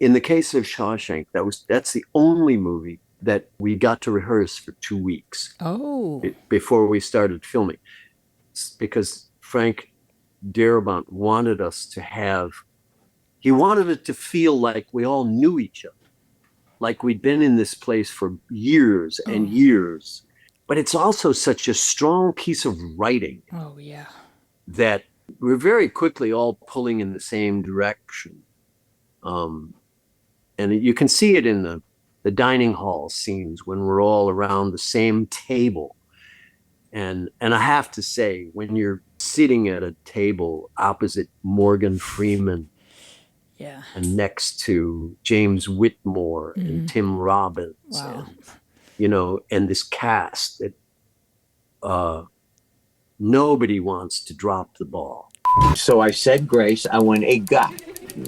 In the case of Shawshank, that's the only movie that we got to rehearse for 2 weeks. Oh. Before we started filming, because Frank Darabont wanted us to he wanted it to feel like we all knew each other, like we'd been in this place for years and years. But it's also such a strong piece of writing. Oh, yeah. That we're very quickly all pulling in the same direction. And you can see it in the dining hall scenes when we're all around the same table. And I have to say, when you're sitting at a table opposite Morgan Freeman, yeah, and next to James Whitmore and Tim Robbins, wow. and this cast that nobody wants to drop the ball. So I said grace. I went, hey, God.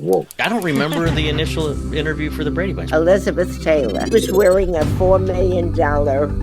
Whoa. I don't remember the initial interview for the Brady Bunch. Elizabeth Taylor was wearing a $4 million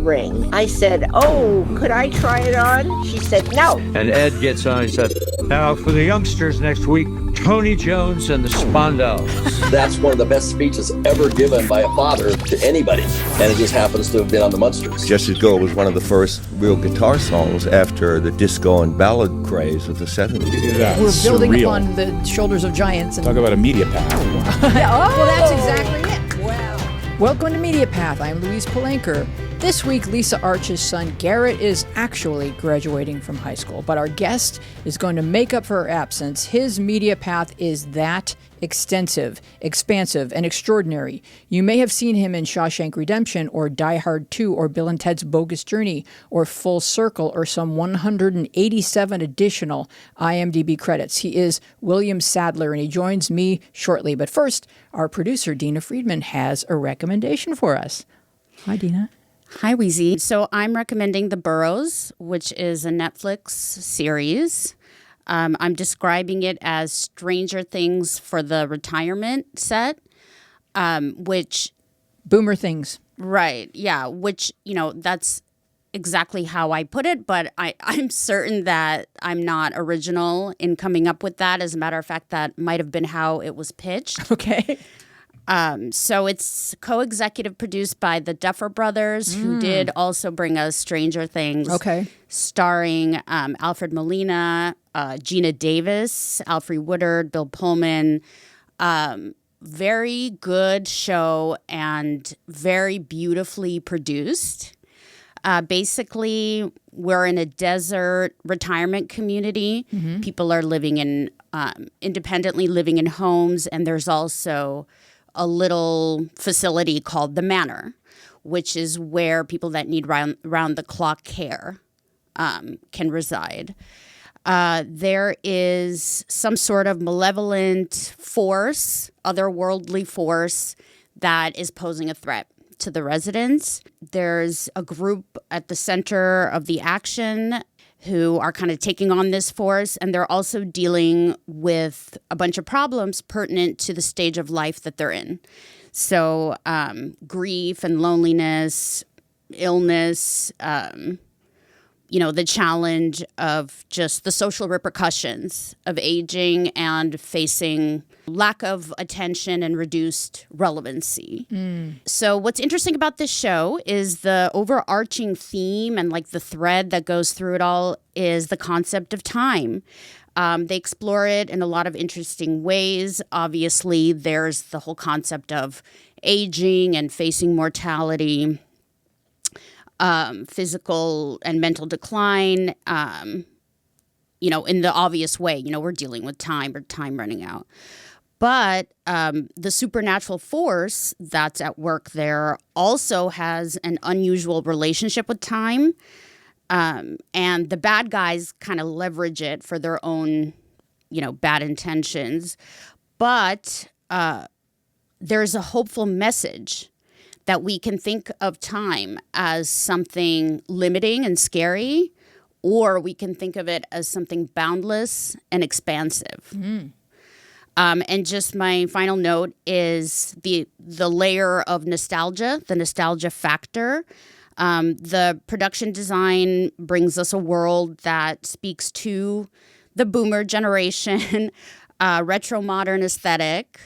ring. I said, oh, could I try it on? She said, no. And Ed gets on and said, now for the youngsters next week, Tony Jones and the Spondells. That's one of the best speeches ever given by a father to anybody. And it just happens to have been on the Munsters. Just As Go was one of the first real guitar songs after the disco and ballad craze of the 70s. We're building upon the shoulders of giants. And talk about a media path. Well, that's exactly it. Wow. Welcome to Media Path. I'm Louise Palanker. This week, Lisa Arch's son, Garrett, is actually graduating from high school, but our guest is going to make up for her absence. His media path is that extensive, expansive, and extraordinary. You may have seen him in Shawshank Redemption or Die Hard 2 or Bill and Ted's Bogus Journey or Full Circle or some 187 additional IMDb credits. He is William Sadler, and he joins me shortly. But first, our producer, Dina Friedman, has a recommendation for us. Hi, Dina. Hi, Weezy. So I'm recommending The Burrows, which is a Netflix series. I'm describing it as Stranger Things for the retirement set, which... Boomer things. Right, yeah, which, that's exactly how I put it, but I'm certain that I'm not original in coming up with that. As a matter of fact, that might have been how it was pitched. Okay. So it's co-executive produced by the Duffer Brothers, who did also bring us Stranger Things. Okay. Starring Alfred Molina, Gina Davis, Alfre Woodard, Bill Pullman. Very good show and very beautifully produced. Basically, we're in a desert retirement community. Mm-hmm. People are living in independently living in homes, and there's also a little facility called the Manor, which is where people that need round-the-clock care can reside. There is some sort of malevolent force, otherworldly force, that is posing a threat to the residents. There's a group at the center of the action who are kind of taking on this force, and they're also dealing with a bunch of problems pertinent to the stage of life that they're in. So grief and loneliness, illness, the challenge of just the social repercussions of aging and facing lack of attention and reduced relevancy. So what's interesting about this show is the overarching theme and like the thread that goes through it all is the concept of time. They explore it in a lot of interesting ways. Obviously, there's the whole concept of aging and facing mortality, physical and mental decline, in the obvious way. We're dealing with time or time running out. But the supernatural force that's at work there also has an unusual relationship with time. And the bad guys kind of leverage it for their own, bad intentions. But there's a hopeful message that we can think of time as something limiting and scary, or we can think of it as something boundless and expansive. And just my final note is the layer of nostalgia, the nostalgia factor. The production design brings us a world that speaks to the boomer generation, retro modern aesthetic.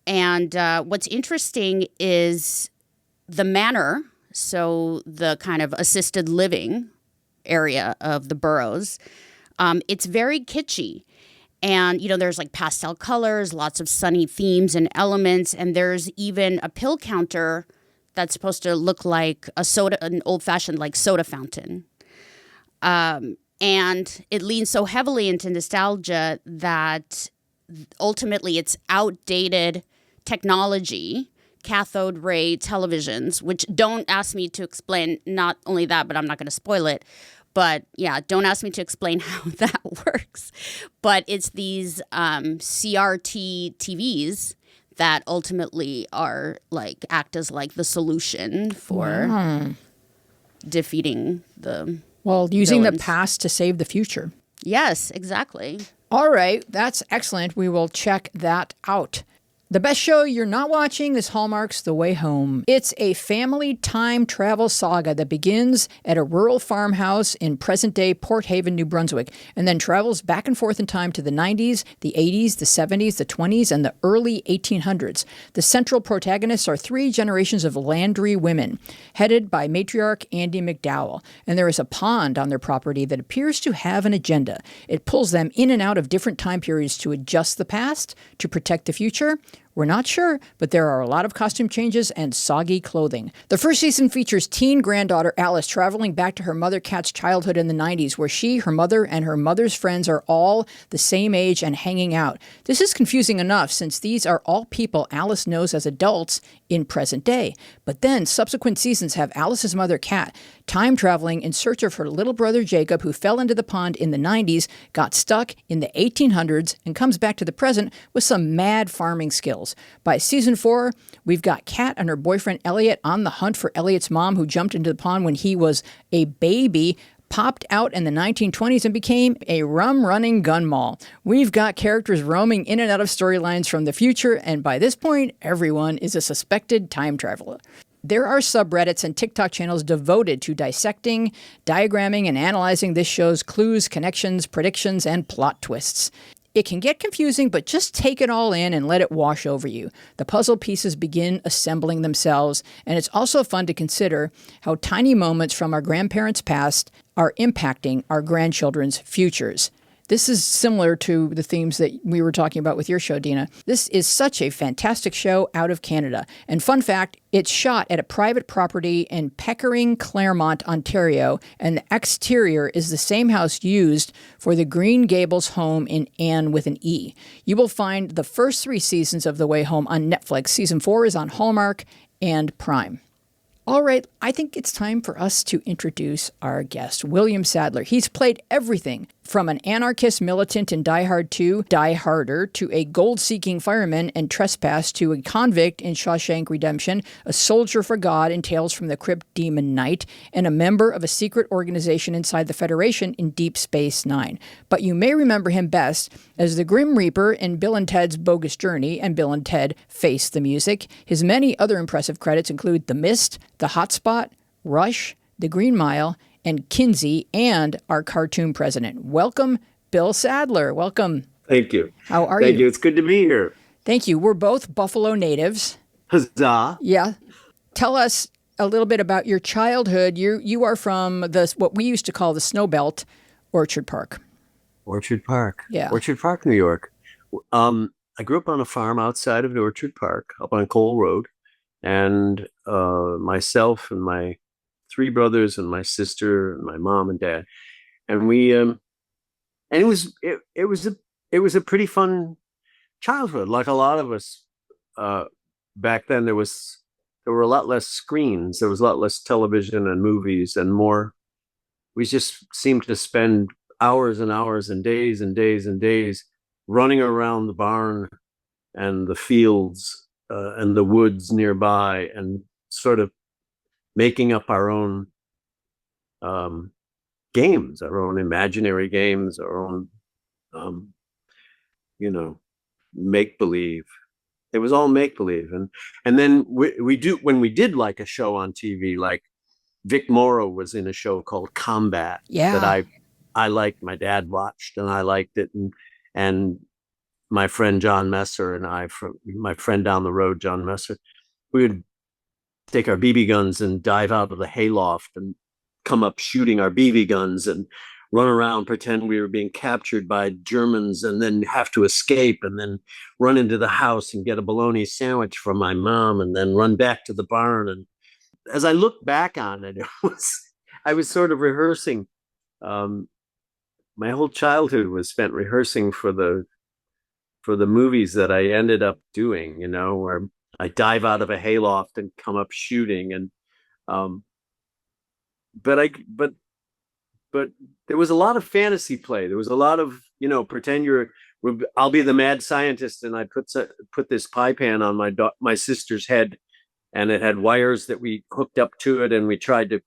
And what's interesting is the manor, so the kind of assisted living area of the boroughs, it's very kitschy. And, there's like pastel colors, lots of sunny themes and elements. And there's even a pill counter that's supposed to look like an old-fashioned like soda fountain. And it leans so heavily into nostalgia that ultimately it's outdated technology, cathode ray televisions, which don't ask me to explain, not only that, but I'm not going to spoil it. But yeah, don't ask me to explain how that works. But it's these CRT TVs that ultimately act as like the solution for defeating the using villains. the past to save the future. Yes, exactly. All right, that's excellent. We will check that out. The best show you're not watching is Hallmark's The Way Home. It's a family time travel saga that begins at a rural farmhouse in present-day Port Haven, New Brunswick, and then travels back and forth in time to the 90s, the 80s, the 70s, the 20s, and the early 1800s. The central protagonists are 3 generations of Landry women, headed by matriarch Andy McDowell, and there is a pond on their property that appears to have an agenda. It pulls them in and out of different time periods to adjust the past, to protect the future. We're not sure, but there are a lot of costume changes and soggy clothing. The first season features teen granddaughter Alice traveling back to her mother Kat's childhood in the 90s, where she, her mother, and her mother's friends are all the same age and hanging out. This is confusing enough since these are all people Alice knows as adults in present day. But then subsequent seasons have Alice's mother Kat time traveling in search of her little brother Jacob, who fell into the pond in the 90s, got stuck in the 1800s, and comes back to the present with some mad farming skills. By season 4, we've got Kat and her boyfriend Elliot on the hunt for Elliot's mom, who jumped into the pond when he was a baby, popped out in the 1920s, and became a rum-running gun mall. We've got characters roaming in and out of storylines from the future, and by this point, everyone is a suspected time traveler. There are subreddits and TikTok channels devoted to dissecting, diagramming, and analyzing this show's clues, connections, predictions, and plot twists. It can get confusing, but just take it all in and let it wash over you. The puzzle pieces begin assembling themselves, and it's also fun to consider how tiny moments from our grandparents' past are impacting our grandchildren's futures. This is similar to the themes that we were talking about with your show, Dina. This is such a fantastic show out of Canada. And fun fact, it's shot at a private property in Pickering, Claremont, Ontario, and the exterior is the same house used for the Green Gables home in Anne with an E. You will find the first 3 seasons of The Way Home on Netflix. Season 4 is on Hallmark and Prime. All right, I think it's time for us to introduce our guest, William Sadler. He's played everything from an anarchist militant in Die Hard 2, Die Harder, to a gold-seeking fireman in Trespass, to a convict in Shawshank Redemption, a soldier for God in Tales from the Crypt Demon Knight, and a member of a secret organization inside the Federation in Deep Space Nine. But you may remember him best as the Grim Reaper in Bill and Ted's Bogus Journey and Bill and Ted Face the Music. His many other impressive credits include The Mist, The Hotspot, Rush, The Green Mile, and Kinsey, and our cartoon president. Welcome, Bill Sadler. Welcome. Thank you. How are you? Thank you. It's good to be here. Thank you. We're both Buffalo natives. Huzzah. Yeah. Tell us a little bit about your childhood. You are from what we used to call the Snow Belt, Orchard Park. Orchard Park. Yeah. Orchard Park, New York. I grew up on a farm outside of Orchard Park, up on Cole Road. And myself and my 3 brothers and my sister and my mom and dad, and we and it was a pretty fun childhood. Like a lot of us back then, there were a lot less screens, there was a lot less television and movies, and more. We just seemed to spend hours and hours and days and days and days running around the barn and the fields and the woods nearby, and sort of making up our own games, our own imaginary games, our own, make-believe. It was all make-believe. And then when we did like a show on TV, like Vic Morrow was in a show called Combat that I liked, my dad watched, and I liked it. And my friend John Messer and I, from my friend down the road, John Messer, we would take our BB guns and dive out of the hayloft and come up shooting our BB guns and run around, pretend we were being captured by Germans, and then have to escape, and then run into the house and get a bologna sandwich from my mom, and then run back to the barn. And as I look back on it, I was sort of rehearsing. My whole childhood was spent rehearsing for the movies that I ended up doing, where I dive out of a hayloft and come up shooting. And but there was a lot of fantasy play. There was a lot of, pretend I'll be the mad scientist, and I put this pie pan on my sister's head, and it had wires that we hooked up to it, and we tried to,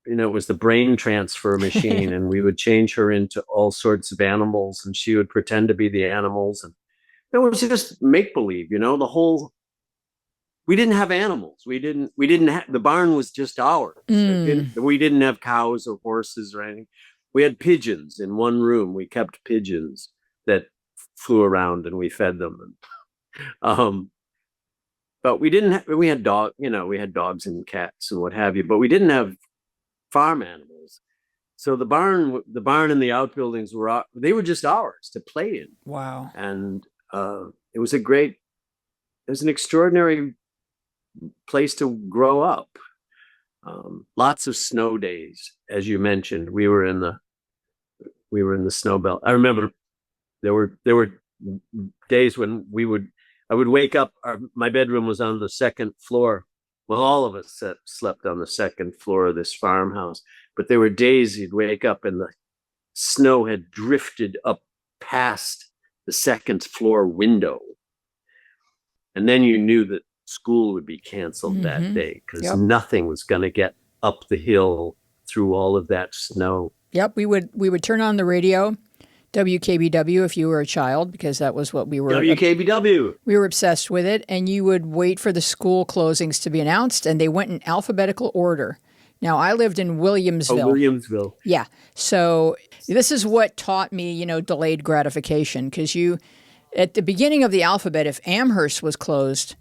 it was the brain transfer machine, and we would change her into all sorts of animals, and she would pretend to be the animals, and it was just make believe, we didn't have animals. We didn't have, the barn was just ours. We didn't have cows or horses or anything. We had pigeons in one room. We kept pigeons that flew around, and we fed them. But we had dogs and cats and what have you, but we didn't have farm animals. So the barn and the outbuildings they were just ours to play in. Wow. And it was an extraordinary place to grow up. Lots of snow days, as you mentioned. We were in the snow belt. I remember there were days when I would wake up. My bedroom was on the second floor. Well, all of us slept on the second floor of this farmhouse, but there were days you'd wake up and the snow had drifted up past the second floor window. And then you knew that school would be canceled that day, because nothing was going to get up the hill through all of that snow. Yep, we would turn on the radio, WKBW if you were a child, because that was what we were. WKBW. We were obsessed with it, and you would wait for the school closings to be announced, and they went in alphabetical order. Now, I lived in Williamsville. Oh, Williamsville. Yeah. So this is what taught me, delayed gratification, because at the beginning of the alphabet, if Amherst was closed,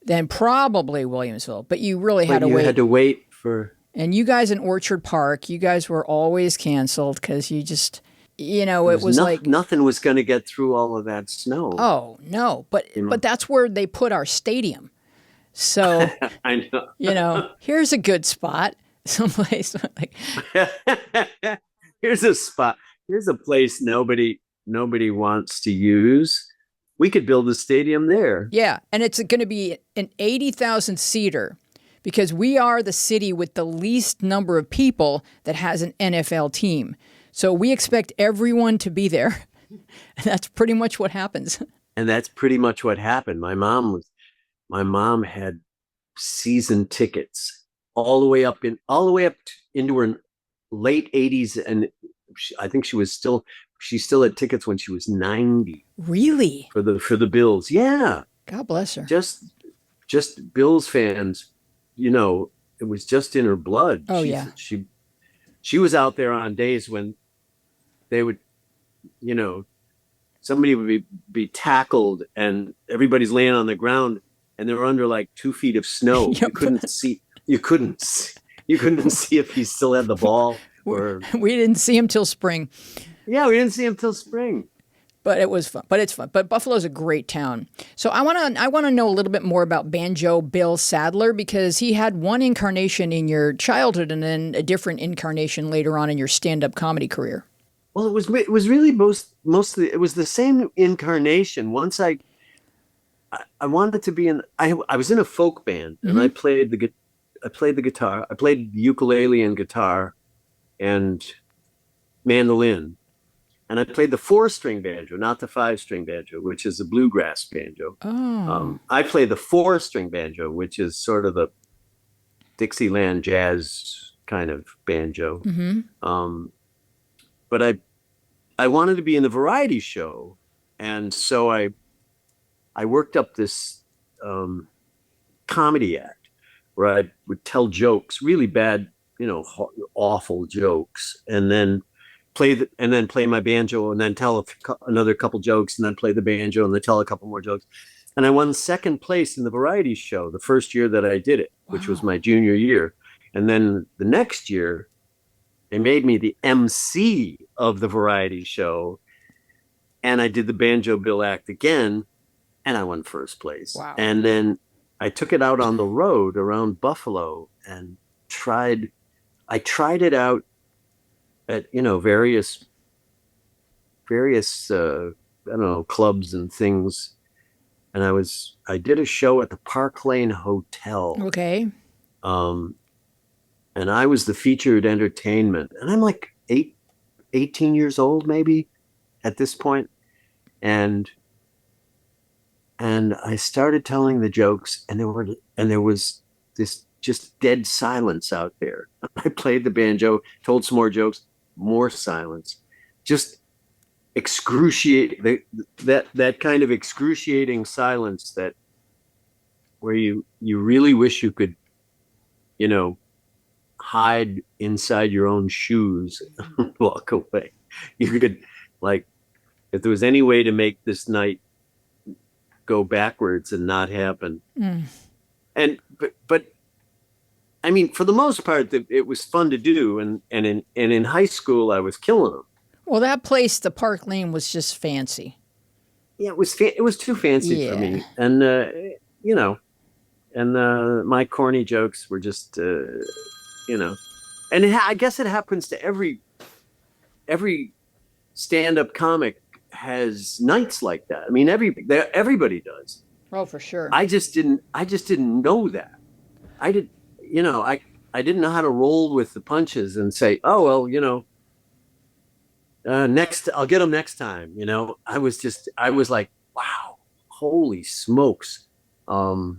then probably Williamsville. But you really had to wait. You had to wait for... And you guys in Orchard Park, you guys were always canceled because you just, it was like... Nothing was going to get through all of that snow. Oh, no. But that's where they put our stadium. So, I know. Here's a good spot. Someplace like... Here's a spot. Here's a place nobody wants to use. We could build a stadium there. Yeah, and it's going to be an 80,000 seater, because we are the city with the least number of people that has an NFL team. So we expect everyone to be there. And that's pretty much what happens. And that's pretty much what happened. My mom had season tickets all the way up into her late 80s, and I think she still had tickets when she was 90. Really? For the Bills. Yeah. God bless her. Just Bills fans, it was just in her blood. Oh, yeah. She was out there on days when they would, somebody would be tackled and everybody's laying on the ground and they're under like 2 feet of snow. Yep. You couldn't see if he still had the ball. Or we didn't see him till spring. Yeah, we didn't see him till spring. But it was fun. But it's fun. But Buffalo's a great town. So I want to know a little bit more about Banjo Bill Sadler, because he had one incarnation in your childhood and then a different incarnation later on in your stand-up comedy career. Well, it was really mostly it was the same incarnation. Once I wanted to be I was in a folk band, and I played the guitar. I played ukulele and guitar and mandolin. And I played the 4-string banjo, not the 5-string banjo, which is a bluegrass banjo. Oh. I play the 4-string banjo, which is sort of the Dixieland jazz kind of banjo. But I wanted to be in the variety show, and so I worked up this comedy act where I would tell jokes, really bad, awful jokes, and then and then play my banjo and then tell another couple jokes and then play the banjo and then tell a couple more jokes. And I won second place in the variety show the first year that I did it, which was my junior year. And then the next year, they made me the MC of the variety show. And I did the Banjo Bill act again, and I won first place. Wow. And then I took it out on the road around Buffalo and tried it out at, various I don't know, clubs and things. And I did a show at the Park Lane Hotel. Okay. And I was the featured entertainment. And I'm like 18 years old, maybe, at this point. And I started telling the jokes, and there was this just dead silence out there. I played the banjo, told some more jokes, more silence. Just excruciating, that kind of excruciating silence where you really wish you could, hide inside your own shoes and walk away. You could, like, if there was any way to make this night go backwards and not happen. But I mean, for the most part, it was fun to do, and in high school I was killing them. Well, that place, the Park Lane, was just fancy. Yeah, it was too fancy for me, and my corny jokes were just and I guess it happens to every stand-up comic has nights like that. I mean, everybody does. Oh, for sure. I just didn't know that. I didn't know how to roll with the punches and say, oh well, next I'll get them next time. I was like, wow, holy smokes. I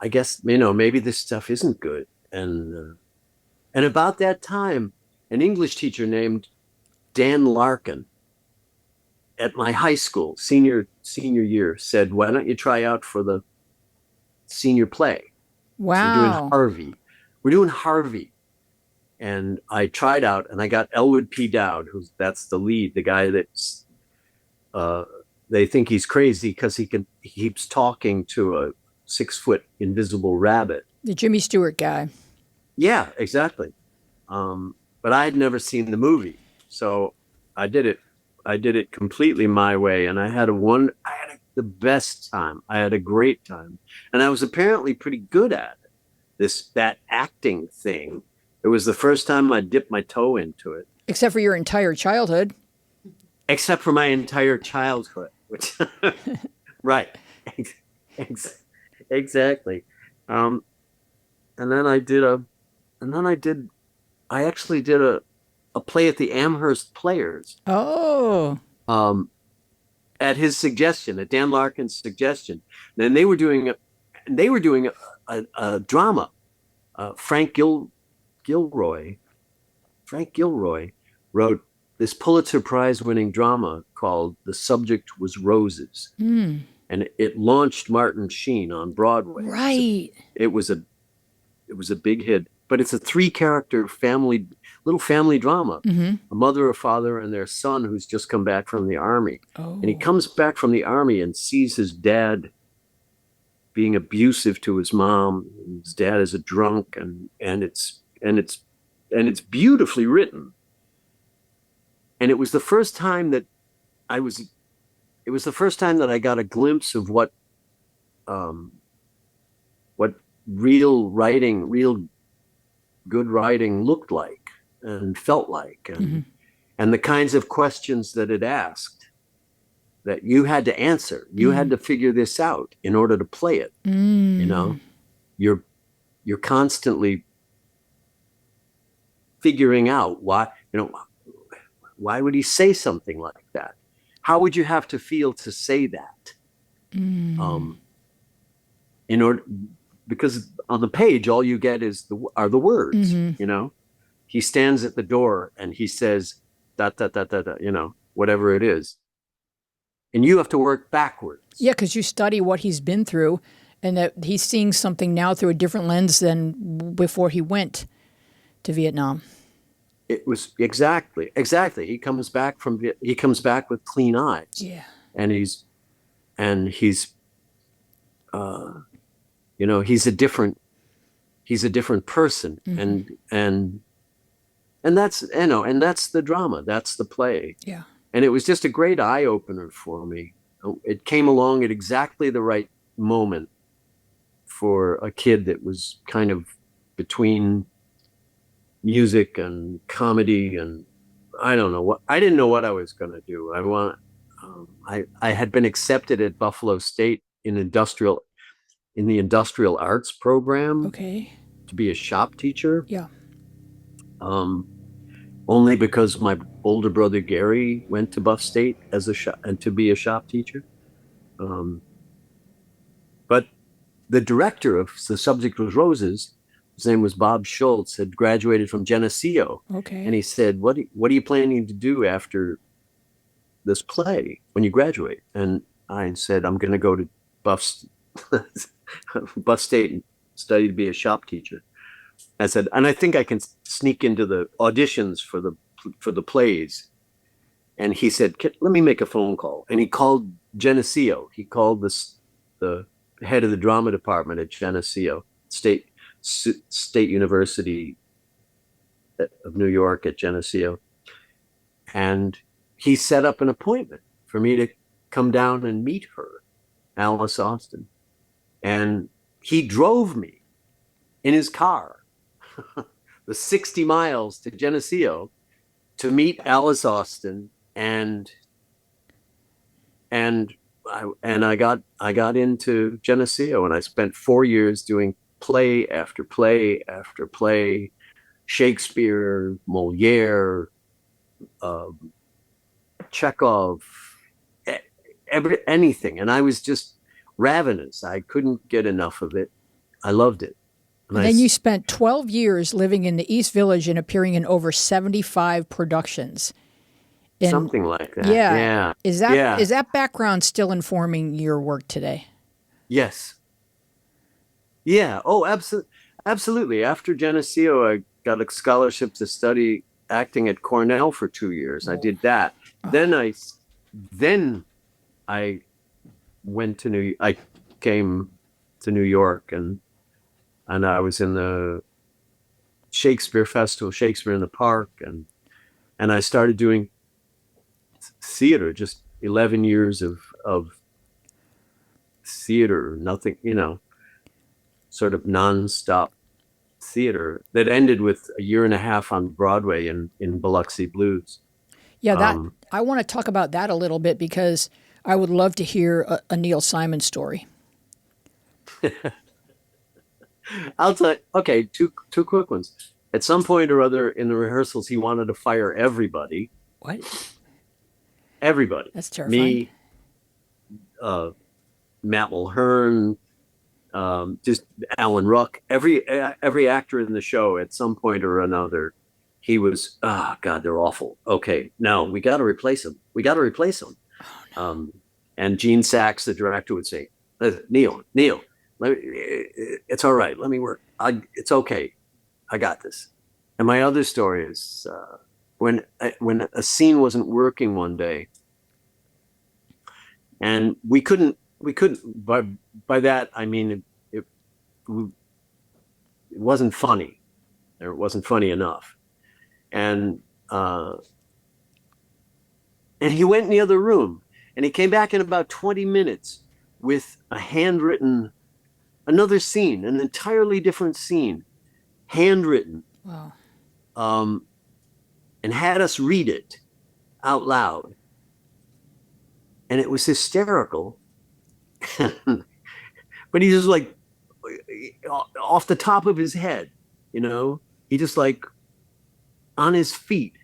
guess maybe this stuff isn't good. And about that time, an English teacher named Dan Larkin at my high school, senior year, said, why don't you try out for the senior play? Wow. We're doing Harvey. And I tried out, and I got Elwood P. Dowd, that's the lead, the guy that's, they think he's crazy because he keeps talking to a 6-foot invisible rabbit. The Jimmy Stewart guy. Yeah, exactly. But I had never seen the movie, so I did it completely my way, and I had the best time. I had a great time, and I was apparently pretty good at it. That acting thing. It was the first time I dipped my toe into it. Except for your entire childhood. Except for my entire childhood, which right, exactly. And then I actually did a play at the Amherst Players. Oh. At his suggestion, at Dan Larkin's suggestion. Then they were doing a drama. Frank Gilroy wrote this Pulitzer Prize winning drama called The Subject Was Roses. And it launched Martin Sheen on Broadway. Right. It was a big hit, but it's a 3-character little family drama. Mm-hmm. A mother, a father, and their son who's just come back from the army. Oh. And he comes back from the army and sees his dad being abusive to his mom. His dad is a drunk, and it's beautifully written. And it was the first time that I got a glimpse of what real good writing looked like and felt like, and the kinds of questions that it asked that you had to answer. You had to figure this out in order to play it. You're constantly figuring out why would he say something like that? How would you have to feel to say that? Because on the page, all you get are the words. He stands at the door and he says, da, da, da, da, da, whatever it is. And you have to work backwards. Yeah, because you study what he's been through, and that he's seeing something now through a different lens than before he went to Vietnam. it was exactly. He comes back with clean eyes. Yeah. And he's he's a different person. And that's the drama. That's the play. Yeah. And it was just a great eye opener for me. It came along at exactly the right moment for a kid that was kind of between music and comedy, and I didn't know what I was going to do. I had been accepted at Buffalo State in the industrial arts program Okay. to be a shop teacher. Yeah. Only because my older brother Gary went to Buff State as and to be a shop teacher. But the director of The Subject Was Roses, his name was Bob Schultz, had graduated from Geneseo. Okay. And he said, what are you planning to do after this play when you graduate? And I said, I'm going to go to Buff State and study to be a shop teacher. I said, and I think I can sneak into the auditions for the plays. And he said, let me make a phone call. And he called Geneseo. He called the head of the drama department at Geneseo State University of New York at Geneseo. And he set up an appointment for me to come down and meet her, Alice Austin. And he drove me in his car the 60 miles to Geneseo to meet Alice Austin, and I got into Geneseo, and I spent 4 years doing play after play after play, Shakespeare, Moliere, Chekhov, anything, and I was just ravenous. I couldn't get enough of it. I loved it. And then you spent 12 years living in the East Village and appearing in over 75 productions. Something like that. Yeah. Is that background still informing your work today? Yes. Yeah. Oh, absolutely. After Geneseo, I got a scholarship to study acting at Cornell for 2 years. I did that. Then I came to New York, and I was in the Shakespeare Festival, Shakespeare in the Park, and I started doing theater. Just 11 years of theater, nothing, sort of nonstop theater that ended with a year and a half on Broadway in Biloxi Blues. Yeah, I want to talk about that a little bit, because I would love to hear a Neil Simon story. I'll tell you. Okay, two quick ones. At some point or other in the rehearsals, he wanted to fire everybody. What? Everybody. That's terrifying. Me, Matt Mulhern, just Alan Ruck. Every actor in the show, at some point or another, he was, God, they're awful. Okay, now we got to replace him. Oh, no. And Gene Sachs, the director, would say, Neil, it's all right. Let me work. It's okay. I got this. And my other story is when a scene wasn't working one day, and we couldn't. By that I mean it wasn't funny, or it wasn't funny enough, and he went in the other room, and he came back in about 20 minutes with another scene, an entirely different scene, handwritten. Wow. And had us read it out loud. And it was hysterical. But he just like, off the top of his head, he just like on his feet,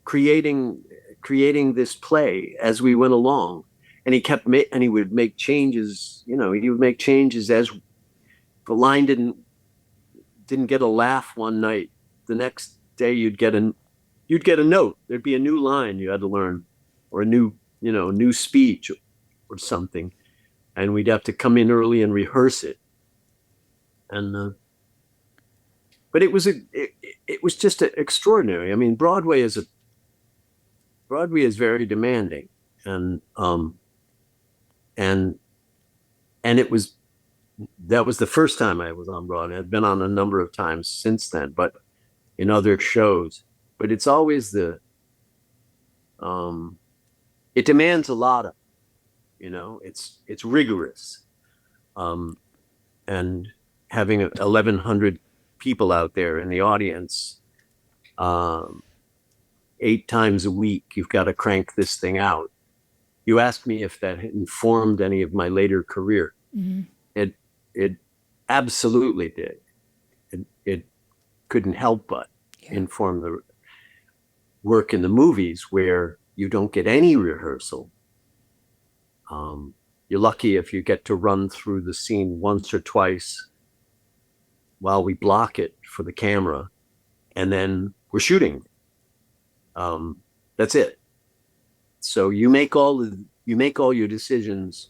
creating this play as we went along. And he would make changes, he would make changes as the line didn't get a laugh one night. The next day you'd get a note. There'd be a new line you had to learn, or a new speech or something. And we'd have to come in early and rehearse it. And but it was it was just extraordinary. I mean, Broadway is very demanding, and and it was that was the first time I was on Broadway. I'd been on a number of times since then, but in other shows. But it's always it demands a lot of, it's rigorous, and having 1,100 people out there in the audience, 8 times a week, you've got to crank this thing out. You asked me if that informed any of my later career. Mm-hmm. It absolutely did. It couldn't help but inform the work in the movies, where you don't get any rehearsal. You're lucky if you get to run through the scene once or twice while we block it for the camera, and then we're shooting. That's it. So you make all your decisions,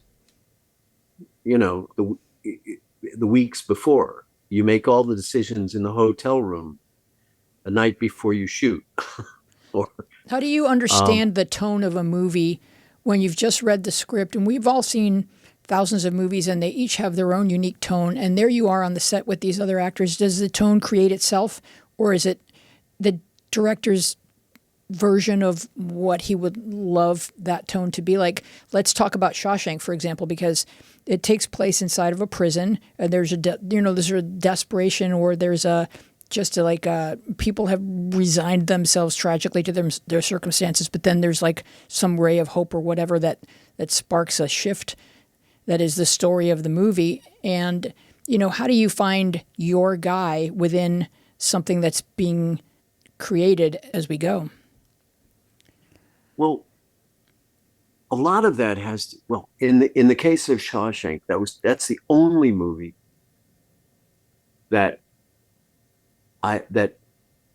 the weeks before. You make all the decisions in the hotel room the night before you shoot. Or how do you understand the tone of a movie when you've just read the script? And we've all seen thousands of movies, and they each have their own unique tone. And there you are on the set with these other actors. Does the tone create itself, or is it the director's version of what he would love that tone to be? Like, let's talk about Shawshank, for example, because it takes place inside of a prison, and there's there's a desperation, or there's people have resigned themselves tragically to their circumstances, but then there's like some ray of hope or whatever that sparks a shift. That is the story of the movie. And, how do you find your guy within something that's being created as we go? Well, a lot of that in the case of Shawshank, that's the only movie that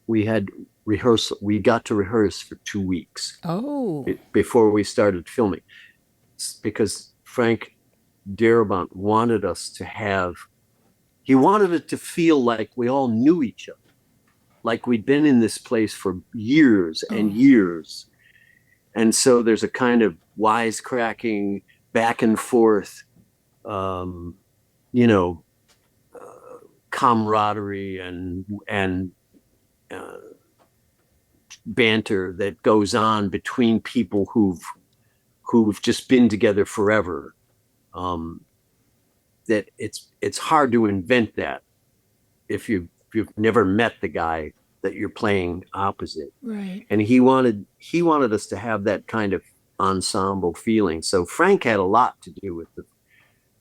we had rehearsal. We got to rehearse for 2 weeks. Before we started filming, because Frank Darabont wanted us to he wanted it to feel like we all knew each other, like we'd been in this place for years and years. And so there's a kind of wisecracking back and forth, camaraderie and banter that goes on between people who've just been together forever. That it's hard to invent that if you've never met the guy that you're playing opposite. Right. And he wanted us to have that kind of ensemble feeling. So Frank had a lot to do with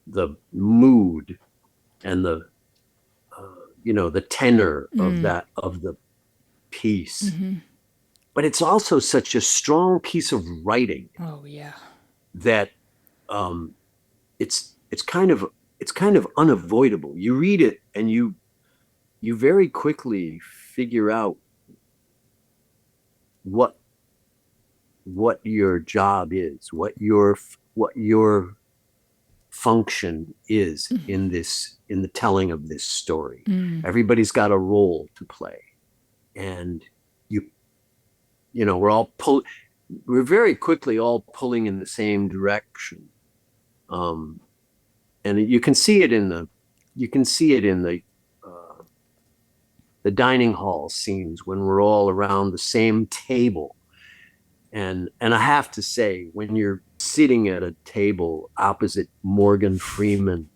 the mood and the tenor of the piece. Mm-hmm. But it's also such a strong piece of writing. Oh yeah. That it's kind of unavoidable. You read it and you very quickly figure out what your job is, what your function is in the telling of this story. Everybody's got a role to play, and we're very quickly all pulling in the same direction, and you can see it in the dining hall scenes when we're all around the same table. And I have to say, when you're sitting at a table opposite Morgan Freeman,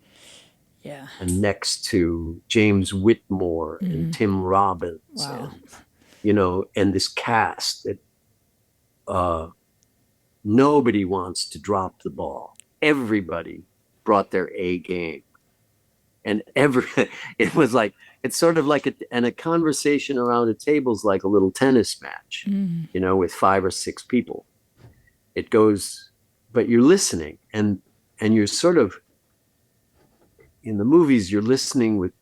and next to James Whitmore and Tim Robbins, and this cast that nobody wants to drop the ball. Everybody brought their A game, and it was like, it's sort of like a conversation around a table is like a little tennis match, with 5 or 6 people. It goes, but you're listening, and you're sort of, in the movies, you're listening with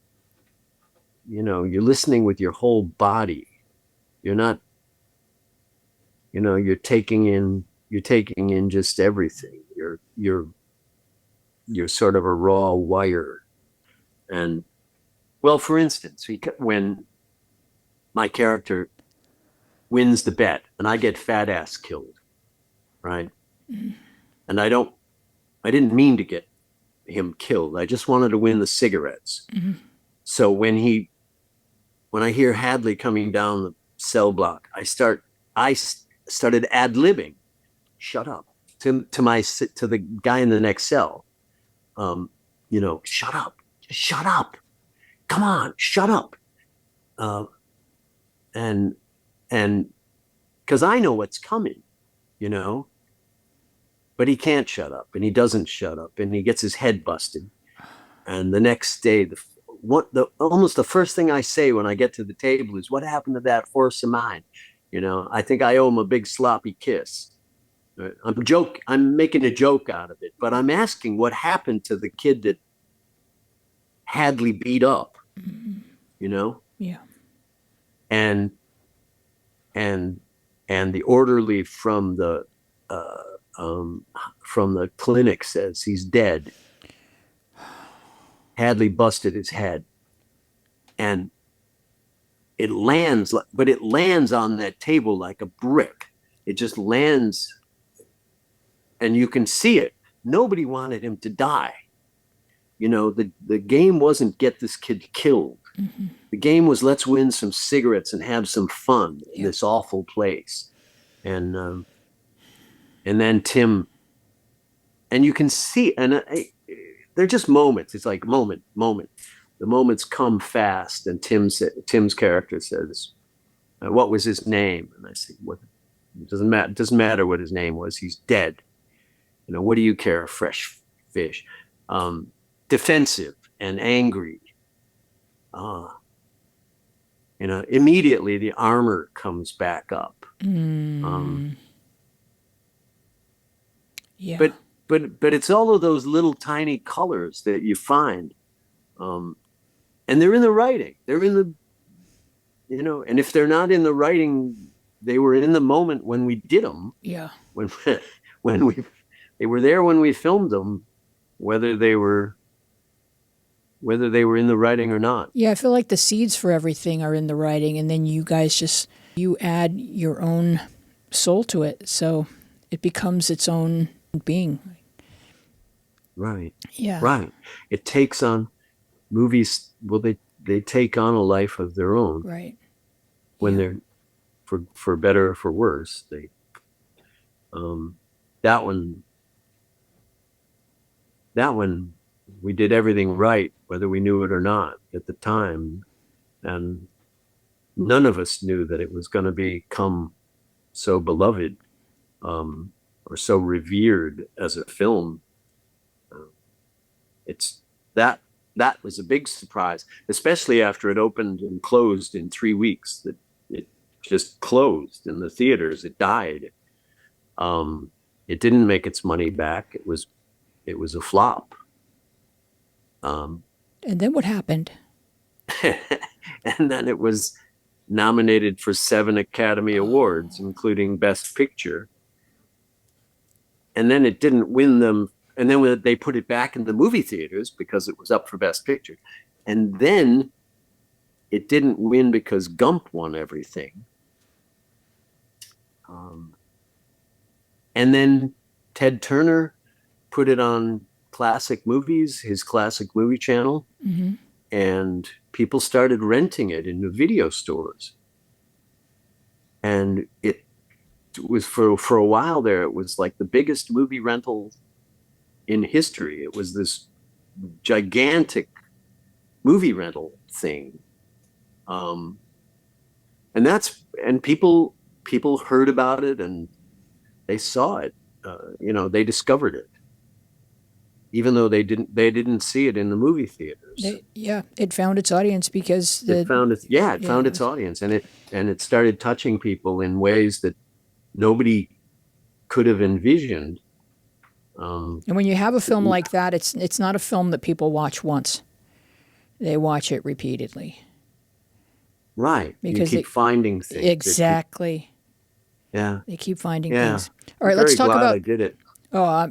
your whole body. You're not, you're taking in just everything. You're sort of a raw wire. And well, for instance, when my character wins the bet and I get fat ass killed, right? And I didn't mean to get him killed. I just wanted to win the cigarettes. So when I hear Hadley coming down the cell block, I started ad-libbing, shut up, to the guy in the next cell. Shut up, just shut up. Come on, shut up. And because I know what's coming, but he can't shut up, and he doesn't shut up, and he gets his head busted. And the next day, almost the first thing I say when I get to the table is, "What happened to that horse of mine?" I think I owe him a big sloppy kiss. I'm making a joke out of it, but I'm asking what happened to the kid that Hadley beat up, Yeah. And the orderly from the clinic says he's dead. Hadley busted his head, and it lands on that table like a brick. It just lands, and you can see it. Nobody wanted him to die. The game wasn't get this kid killed. The game was let's win some cigarettes and have some fun in this awful place. And then Tim, and you can see, and they're just moments. It's like moment. The moments come fast, and Tim's character says, "What was his name?" And I say, "What? It doesn't matter. It doesn't matter what his name was. He's dead. What do you care? Fresh fish." Defensive and angry. Immediately the armor comes back up. Yeah. But it's all of those little tiny colors that you find, and they're in the writing. They're in the, and if they're not in the writing, they were in the moment when we did them. Yeah. When they were there when we filmed them, whether they were in the writing or not. Yeah, I feel like the seeds for everything are in the writing, and then you guys you add your own soul to it, so it becomes its own being. Right. Yeah. Right. It takes on movies. Well, they take on a life of their own. Right. When they're for better or for worse. That one we did everything right, whether we knew it or not at the time, and none of us knew that it was going to become so beloved, or so revered as a film. That was a big surprise, especially after it opened and closed in 3 weeks. That it just closed in the theaters. It died. It didn't make its money back. It was a flop. And then what happened? And then it was nominated for 7 Academy Awards, including Best Picture. And then it didn't win them. And then when they put it back in the movie theaters because it was up for Best Picture. And then it didn't win because Gump won everything. And then Ted Turner put it on Classic Movies, his Classic Movie channel. And people started renting it in the video stores. And it was for a while there, it was like the biggest movie rental in history. It was this gigantic movie rental thing. And people heard about it and they saw it. They discovered it, even though they didn't see it in the movie theaters. It found its audience because it found its audience, and it started touching people in ways that nobody could have envisioned. And when you have a film like that, it's not a film that people watch once; they watch it repeatedly. Right, because you keep finding things. Exactly. They keep finding things. All right, let's talk about. I did it. Oh,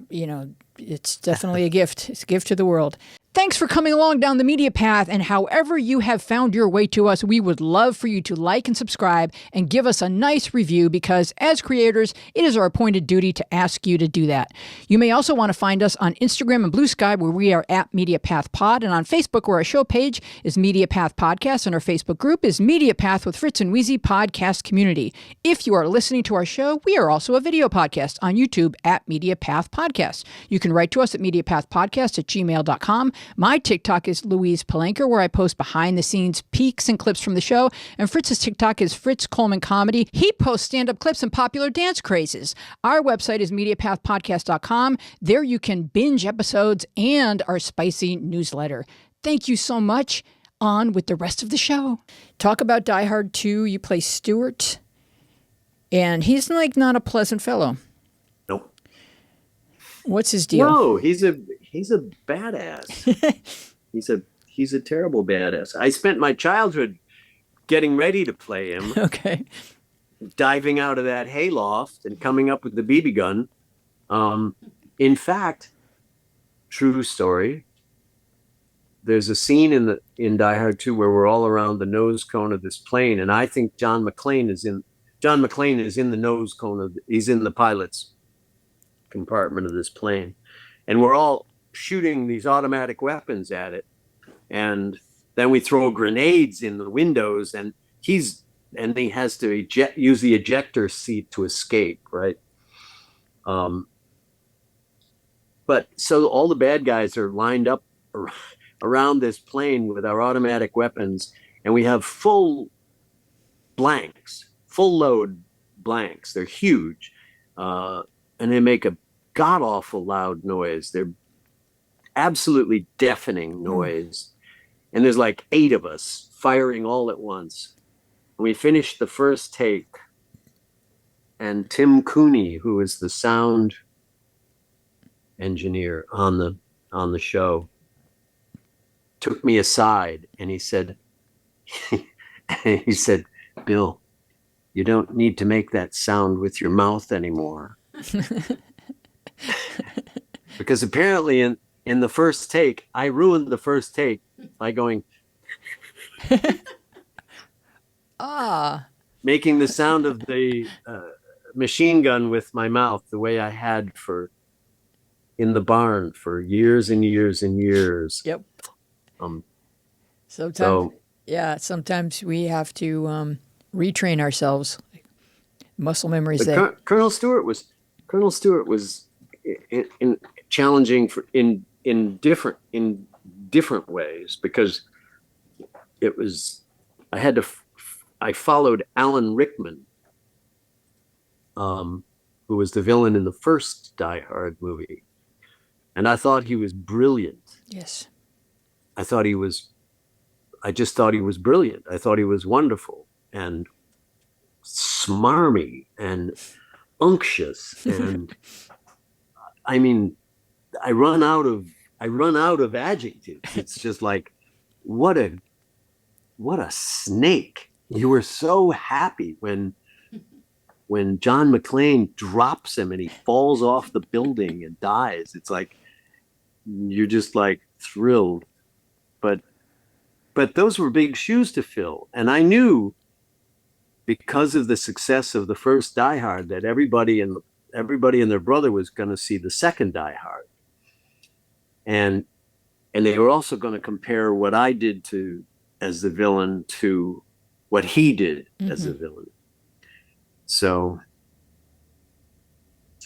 it's definitely a gift. It's a gift to the world. Thanks for coming along down the media path, and however you have found your way to us, we would love for you to like and subscribe and give us a nice review, because as creators, it is our appointed duty to ask you to do that. You may also want to find us on Instagram and Blue Sky, where we are at Media Path Pod, and on Facebook, where our show page is Media Path Podcast, and our Facebook group is Media Path with Fritz and Weezy Podcast Community. If you are listening to our show, we are also a video podcast on YouTube at Media Path Podcast. You can write to us at mediapathpodcast@gmail.com. My TikTok is Louise Palanker, where I post behind-the-scenes peeks and clips from the show. And Fritz's TikTok is Fritz Coleman Comedy. He posts stand-up clips and popular dance crazes. Our website is mediapathpodcast.com. There you can binge episodes and our spicy newsletter. Thank you so much. On with the rest of the show. Talk about Die Hard 2. You play Stuart. And he's like not a pleasant fellow. Nope. What's his deal? No, he's a badass. he's a terrible badass. I spent my childhood getting ready to play him. Okay. Diving out of that hayloft and coming up with the BB gun. In fact, true story. There's a scene in Die Hard 2 where we're all around the nose cone of this plane, and I think John McClane is in the nose cone he's in the pilot's compartment of this plane, and we're all shooting these automatic weapons at it, and then we throw grenades in the windows, and he has to use the ejector seat to escape, right? But so all the bad guys are lined up around this plane with our automatic weapons, and we have full load blanks. They're huge, and they make a god-awful loud noise. They're absolutely deafening noise. And there's like 8 of us firing all at once. We finished the first take, and Tim Cooney, who is the sound engineer on the show, took me aside and he said, "Bill, you don't need to make that sound with your mouth anymore." Because apparently in the first take, I ruined the first take by going making the sound of the machine gun with my mouth, the way I had in the barn for years and years and years. Yep. Sometimes we have to retrain ourselves. Muscle memories. Colonel Stewart was in challenging in different ways, because it was I followed Alan Rickman, who was the villain in the first Die Hard movie, and I thought he was brilliant. Yes. I just thought he was brilliant. I thought he was wonderful and smarmy and unctuous. And I mean, I run out of adjectives. It's just like, what a snake. You were so happy when John McClane drops him and he falls off the building and dies. It's like, you're just like thrilled. But those were big shoes to fill. And I knew, because of the success of the first Die Hard, that everybody and their brother was going to see the second Die Hard. And they were also going to compare what I did as the villain to what he did as a villain. So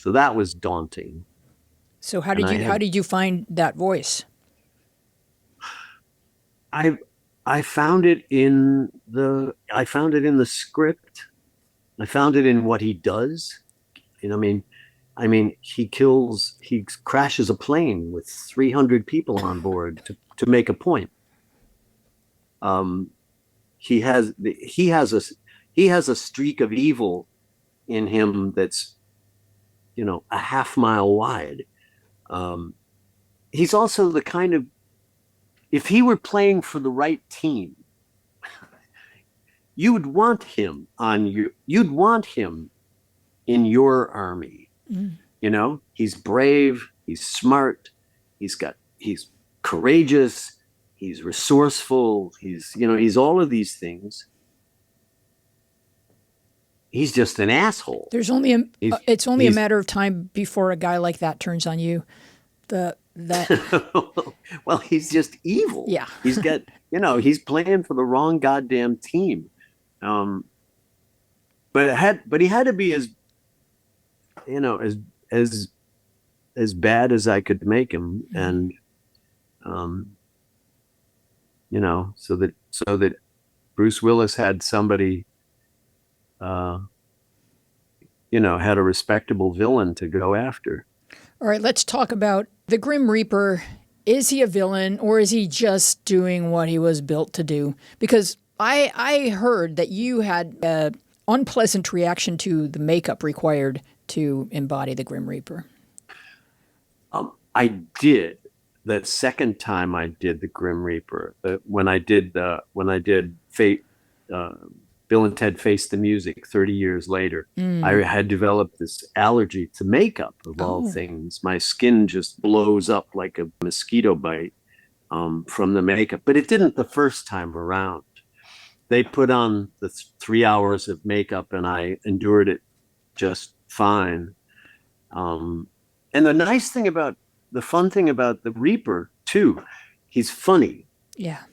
that was daunting. So how did you find that voice? I found it in the script. I found it in what he does. I mean, he crashes a plane with 300 people on board to make a point. He has a streak of evil in him that's, a half mile wide. He's also the kind of, if he were playing for the right team, you'd want him you'd want him in your army. He's brave, he's smart, he's courageous, he's resourceful, he's all of these things. He's just an asshole. It's only a matter of time before a guy like that turns on you. Well, he's just evil. Yeah. He's got, he's playing for the wrong goddamn team. But he had to be as bad as I could make him, and so that Bruce Willis had somebody, had a respectable villain to go after. All right, let's talk about the Grim Reaper. Is he a villain, or is he just doing what he was built to do? Because I heard that you had an unpleasant reaction to the makeup required to embody the Grim Reaper. I did. That second time I did the Grim Reaper, when I did Fate, Bill and Ted Face the Music 30 years later, I had developed this allergy to makeup, of all things. My skin just blows up like a mosquito bite from the makeup. But it didn't the first time around. They put on the 3 hours of makeup, and I endured it just fine. And the fun thing about the Reaper too, he's funny. Yeah.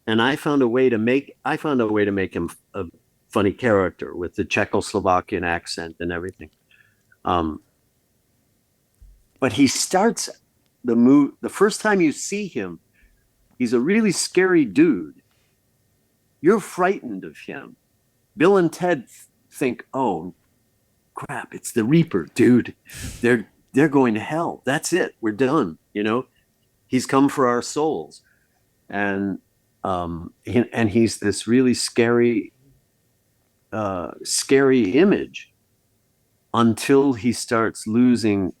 And I found a way to make him a funny character with the Czechoslovakian accent and everything. But he starts the first time you see him, he's a really scary dude. You're frightened of him. Bill and Ted think, oh crap, it's the Reaper, dude. They're going to hell. That's it. We're done. He's come for our souls. And he's this really scary image until he starts losing,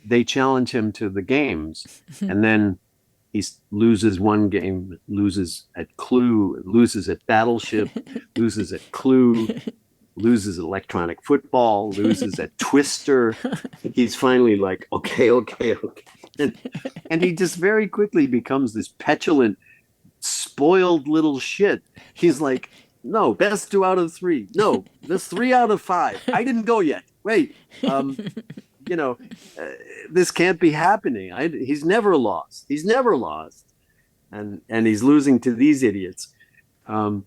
they challenge him to the games. And then he loses one game, loses at Clue, loses at Battleship, loses at Clue, loses electronic football, loses at Twister. He's finally like, okay. And he just very quickly becomes this petulant, spoiled little shit. He's like, no, best 2 out of 3. No, that's 3 out of 5. I didn't go yet. Wait, this can't be happening. He's never lost. And he's losing to these idiots. And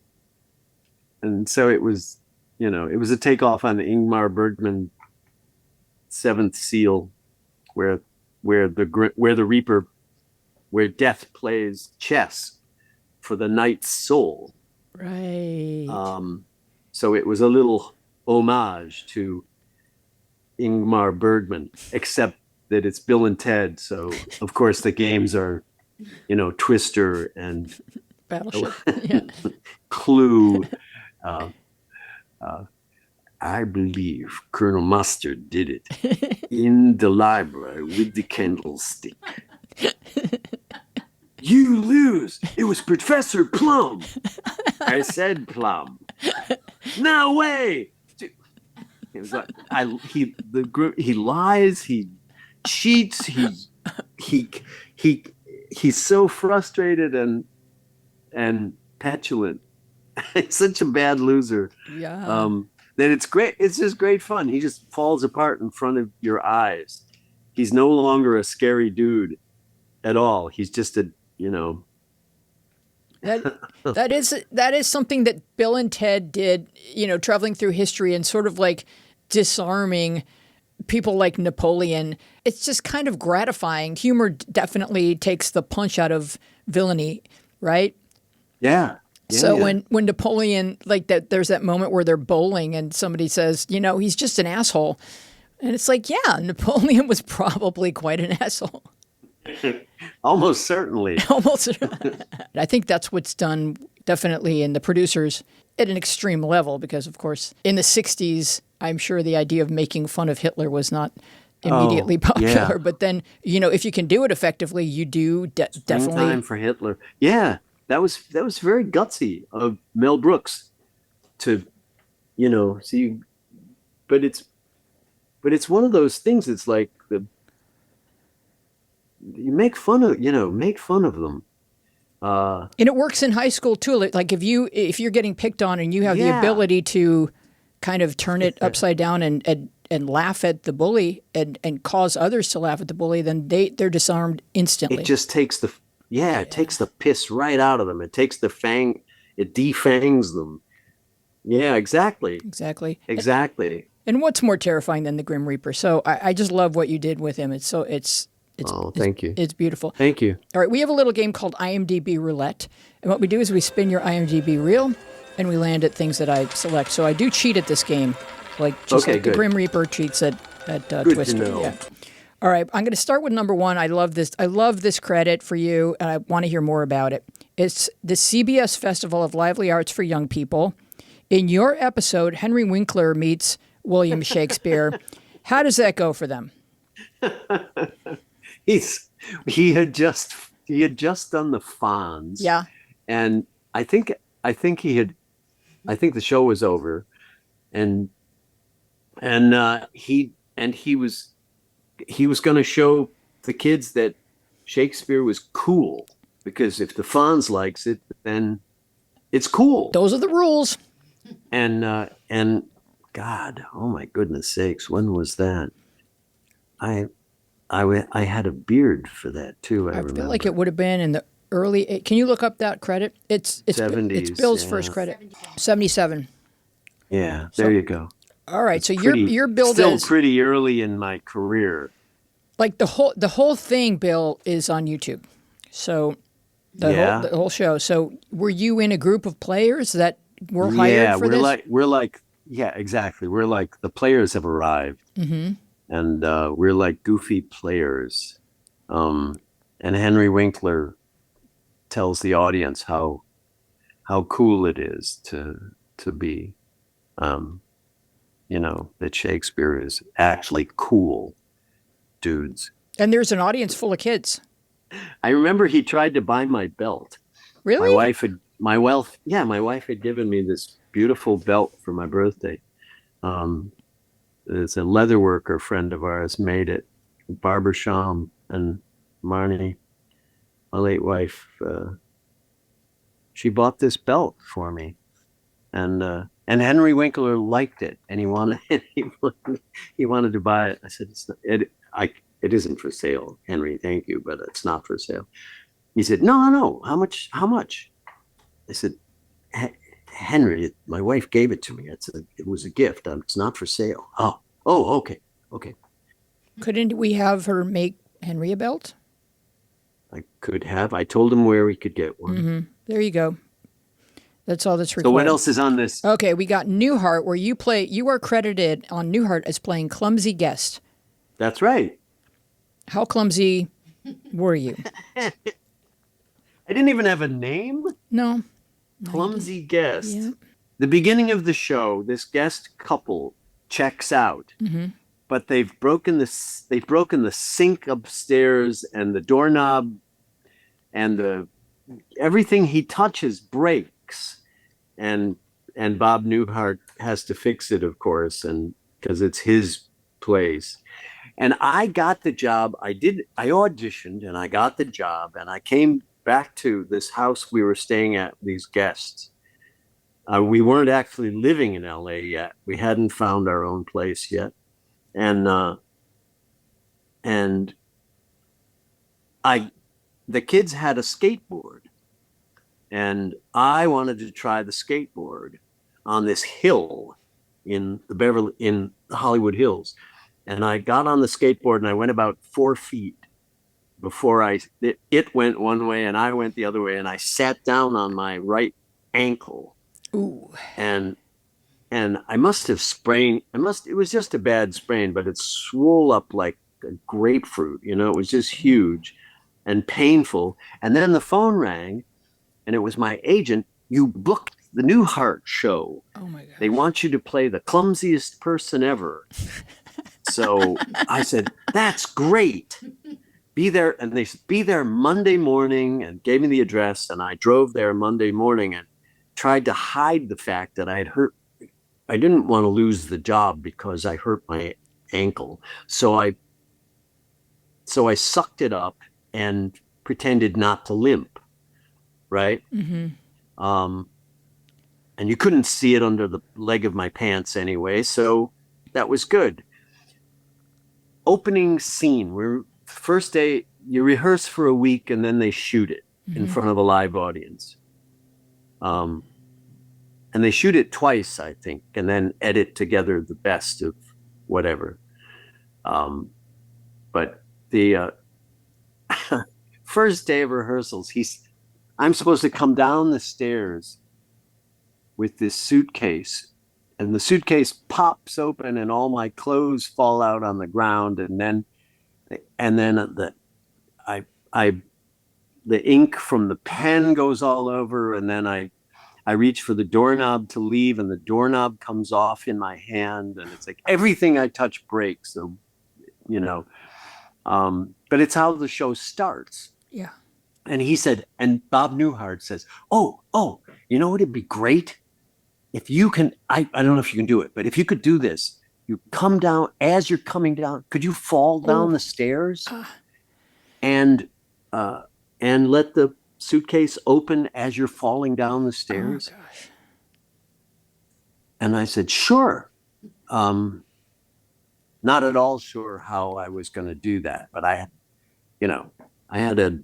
so it was, it was a takeoff on the Ingmar Bergman Seventh Seal, where death plays chess for the knight's soul. Right. So it was a little homage to Ingmar Bergman, except that it's Bill and Ted. So of course the games are, Twister and Battleship. Yeah. Clue. I believe Colonel Mustard did it in the library with the candlestick. You lose. It was Professor Plum. I said Plum. No way. It was like he lies. He cheats. He's so frustrated and petulant. He's such a bad loser. Yeah. That it's great. It's just great fun. He just falls apart in front of your eyes. He's no longer a scary dude at all. He's just that is something that Bill and Ted did, traveling through history and sort of like disarming people like Napoleon. It's just kind of gratifying. Humor definitely takes the punch out of villainy, right? Yeah. So when Napoleon, like that, there's that moment where they're bowling and somebody says, he's just an asshole. And it's like, yeah, Napoleon was probably quite an asshole. Almost certainly. I think that's what's done definitely in the producers at an extreme level, because, of course, in the 60s, I'm sure the idea of making fun of Hitler was not immediately popular. Yeah. But then, if you can do it effectively, you do definitely. Time for Hitler. Yeah. That was very gutsy of Mel Brooks to, see, but it's one of those things. It's like you make fun of them. And it works in high school too. Like if you're getting picked on and you have the Yeah. ability to kind of turn it upside down and laugh at the bully and cause others to laugh at the bully, then they're disarmed instantly. It just takes it takes the piss right out of them. It takes it defangs them. Yeah, exactly. Exactly. And what's more terrifying than the Grim Reaper? So I just love what you did with him. Thank you. It's beautiful. Thank you. All right, we have a little game called IMDb Roulette. And what we do is we spin your IMDb reel and we land at things that I select. So I do cheat at this game, like the Grim Reaper cheats at Good Twister. to know. Yeah. All right, I'm going to start with number one. I love this credit for you, and I want to hear more about it. It's the CBS Festival of Lively Arts for Young People. In your episode, Henry Winkler meets William Shakespeare. How does that go for them? He had just done the Fonz. Yeah. And I think the show was over, and he was going to show the kids that Shakespeare was cool, because if the Fonz likes it, then it's cool. Those are the rules. And God, oh my goodness sakes, when was that? I had a beard for that too. I remember. Feel like it would have been in the early. Can you look up that credit? It's 70s. It's Bill's first credit. 77. Yeah, there you go. All right, so your Bill still is pretty early in my career. Like the whole thing, Bill, is on YouTube. So the whole show. So were you in a group of players that were hired for this? Yeah, exactly. We're like, the players have arrived, and we're like goofy players. And Henry Winkler tells the audience how cool it is to be, that Shakespeare is actually cool dudes. And there's an audience full of kids. I remember he tried to buy my belt. Really? My wife had given me this beautiful belt for my birthday. It's a leatherworker friend of ours made it. Barbara Sham and Marnie, my late wife, she bought this belt for me, and Henry Winkler liked it, and he wanted to buy it. I said, it isn't for sale, Henry. Thank you, but it's not for sale. He said, no. How much? I said, Henry, my wife gave it to me. It was a gift. It's not for sale. Oh, okay. Couldn't we have her make Henry a belt? I could have. I told him where we could get one. Mm-hmm. There you go. That's all that's required. So what else is on this? Okay, we got Newhart, where you are credited on Newhart as playing clumsy guest. That's right. How clumsy were you? I didn't even have a name. No. Clumsy guest. Yeah. The beginning of the show, this guest couple checks out, but they've broken the sink upstairs, and the doorknob, and everything he touches breaks, and Bob Newhart has to fix it, of course, and because it's his place. And I got the job. I auditioned and I got the job, and I came back to this house we were staying at, these guests. We weren't actually living in LA yet. We hadn't found our own place yet. And the kids had a skateboard, and I wanted to try the skateboard on this hill in the Hollywood Hills. And I got on the skateboard and I went about 4 feet before it went one way and I went the other way, and I sat down on my right ankle. Ooh. And I must have sprained. It was just a bad sprain, but it swole up like a grapefruit. It was just huge and painful. And then the phone rang, and it was my agent. You booked the Newhart show. Oh my God. They want you to play the clumsiest person ever. So I said, that's great. Be there. And they said, be there Monday morning, and gave me the address. And I drove there Monday morning and tried to hide the fact that I had hurt. I didn't want to lose the job because I hurt my ankle. So I sucked it up and pretended not to limp, right? And you couldn't see it under the leg of my pants anyway, so that was good. Opening scene, first day, you rehearse for a week and then they shoot it in front of a live audience. And they shoot it twice, I think, and then edit together the best of whatever. But the first day of rehearsals, I'm supposed to come down the stairs with this suitcase, and the suitcase pops open and all my clothes fall out on the ground, and then the ink from the pen goes all over, and then I reach for the doorknob to leave, and the doorknob comes off in my hand, and it's like everything I touch breaks. So, but it's how the show starts. Yeah. And he said, and Bob Newhart says, oh, you know what? It'd be great if you can. I don't know if you can do it, but if you could do this, you come down as you're coming down. Could you fall down the stairs and let the suitcase open as you're falling down the stairs? Oh, gosh. And I said, sure. Not at all sure how I was going to do that, but I had a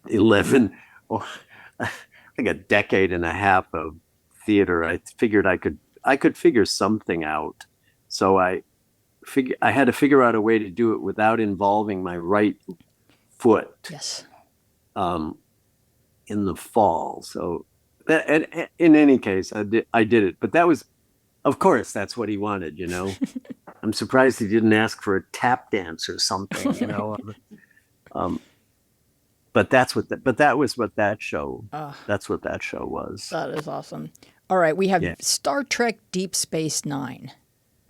11 or I think a decade and a half of theater. I figured I could figure something out. So I had to figure out a way to do it without involving my right foot. Yes. In the fall. So that, in any case, I did it. But that was, of course, that's what he wanted, I'm surprised he didn't ask for a tap dance or something, But that was what that show. That's what that show was. That is awesome. All right, we have Star Trek Deep Space Nine.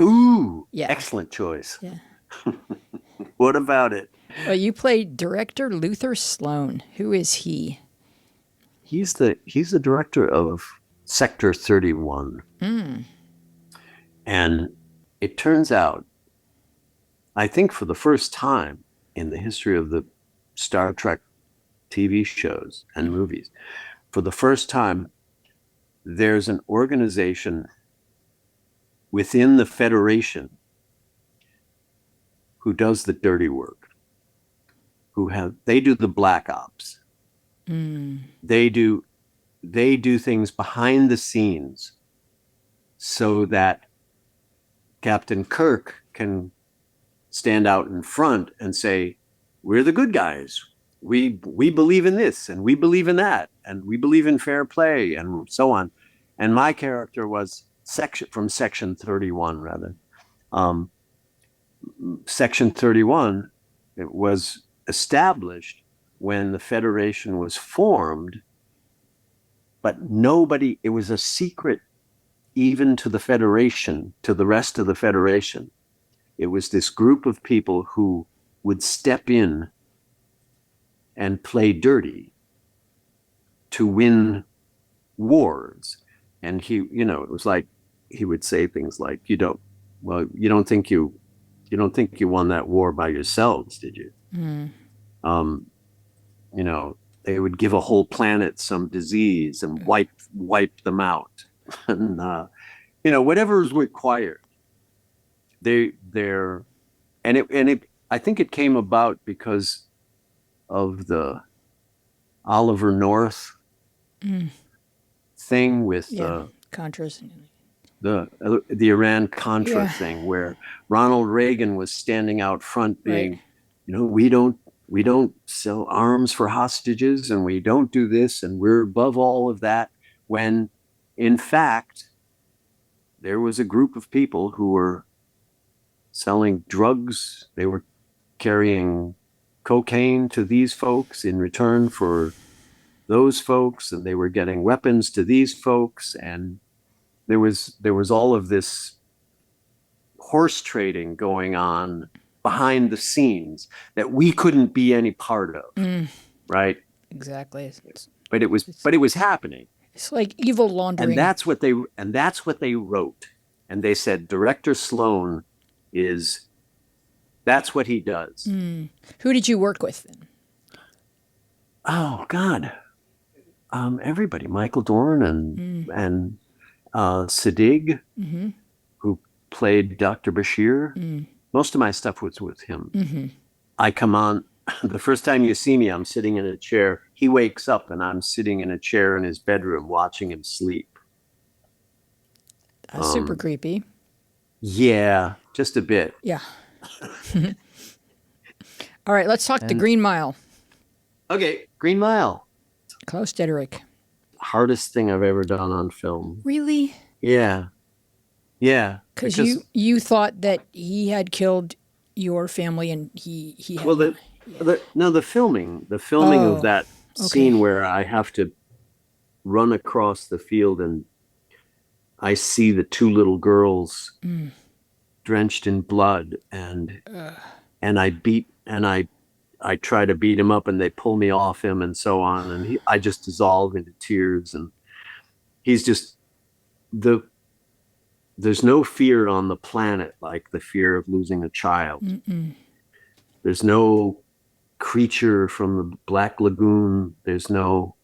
Ooh, yeah, excellent choice. Yeah. What about it? Well, you played director Luther Sloan. Who is he? He's the director of Sector 31. And it turns out, I think for the first time in the history of the Star Trek TV shows and movies, for the first time, there's an organization within the Federation who does the dirty work, they do the black ops. They do things behind the scenes so that Captain Kirk can stand out in front and say, we're the good guys. We believe in this and we believe in that and we believe in fair play and so on. And my character was from Section 31, rather. Section 31, it was established when the Federation was formed, but it was a secret even to the Federation, to the rest of the Federation. It was this group of people who would step in and play dirty to win wars. And it was like, he would say things like, you don't think you won that war by yourselves, did you? They would give a whole planet some disease and wipe them out. And whatever is required. I think it came about because of the Oliver North thing with Contras. the Iran-Contra thing, where Ronald Reagan was standing out front being, we don't sell arms for hostages and we don't do this and we're above all of that, when in fact there was a group of people who were selling drugs. They were carrying cocaine to these folks in return for those folks, and they were getting weapons to these folks, and there was all of this horse trading going on behind the scenes that we couldn't be any part of, right? Exactly. But it was happening. It's like evil laundering. And that's what they wrote. And they said Director Sloan that's what he does. Who did you work with then? Oh God, everybody, Michael Dorn and Siddig, who played Dr. Bashir. Most of my stuff was with him. I come on. The first time you see me, I'm sitting in a chair. He wakes up and I'm sitting in a chair in his bedroom watching him sleep. That's super creepy. Yeah, just a bit. Yeah. All right, let's talk the Green Mile. Okay, Green Mile. Klaus Dederick. Hardest thing I've ever done on film. Really? Yeah. Yeah. Because you thought that he had killed your family and he had... Well, the filming of that scene where I have to run across the field and I see the two little girls drenched in blood and I try to beat him up and they pull me off him and so on. And I just dissolve into tears and he's just there's no fear on the planet like the fear of losing a child. There's no creature from the Black Lagoon. There's no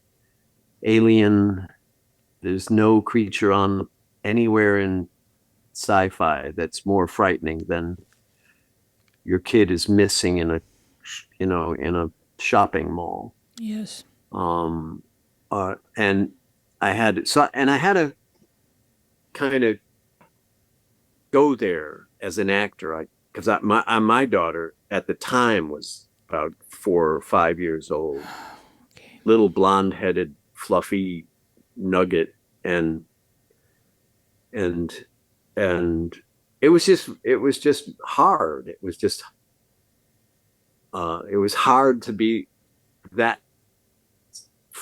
alien. There's no creature on anywhere in sci-fi that's more frightening than your kid is missing in a shopping mall. Yes. And I had to kind of go there as an actor, because my daughter at the time was about 4 or 5 years old, little blonde-headed, fluffy nugget, and it was just hard. It was hard to be that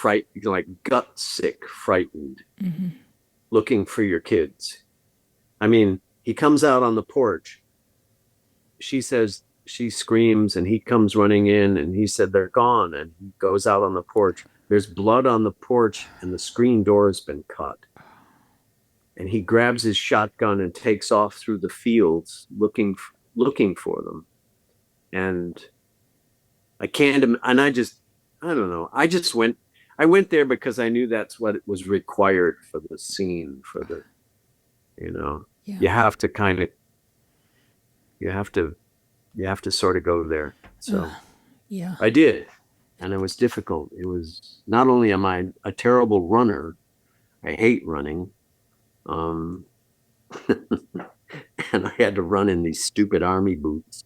like gut sick, frightened, looking for your kids. I mean, he comes out on the porch. She screams and he comes running in and he said, they're gone. And he goes out on the porch. There's blood on the porch and the screen door has been cut. And he grabs his shotgun and takes off through the fields looking for them. And I don't know. I went there because I knew that's what it was required for the scene, you have to sort of go there. So yeah, I did. And it was difficult. It was, not only am I a terrible runner, I hate running. And I had to run in these stupid army boots.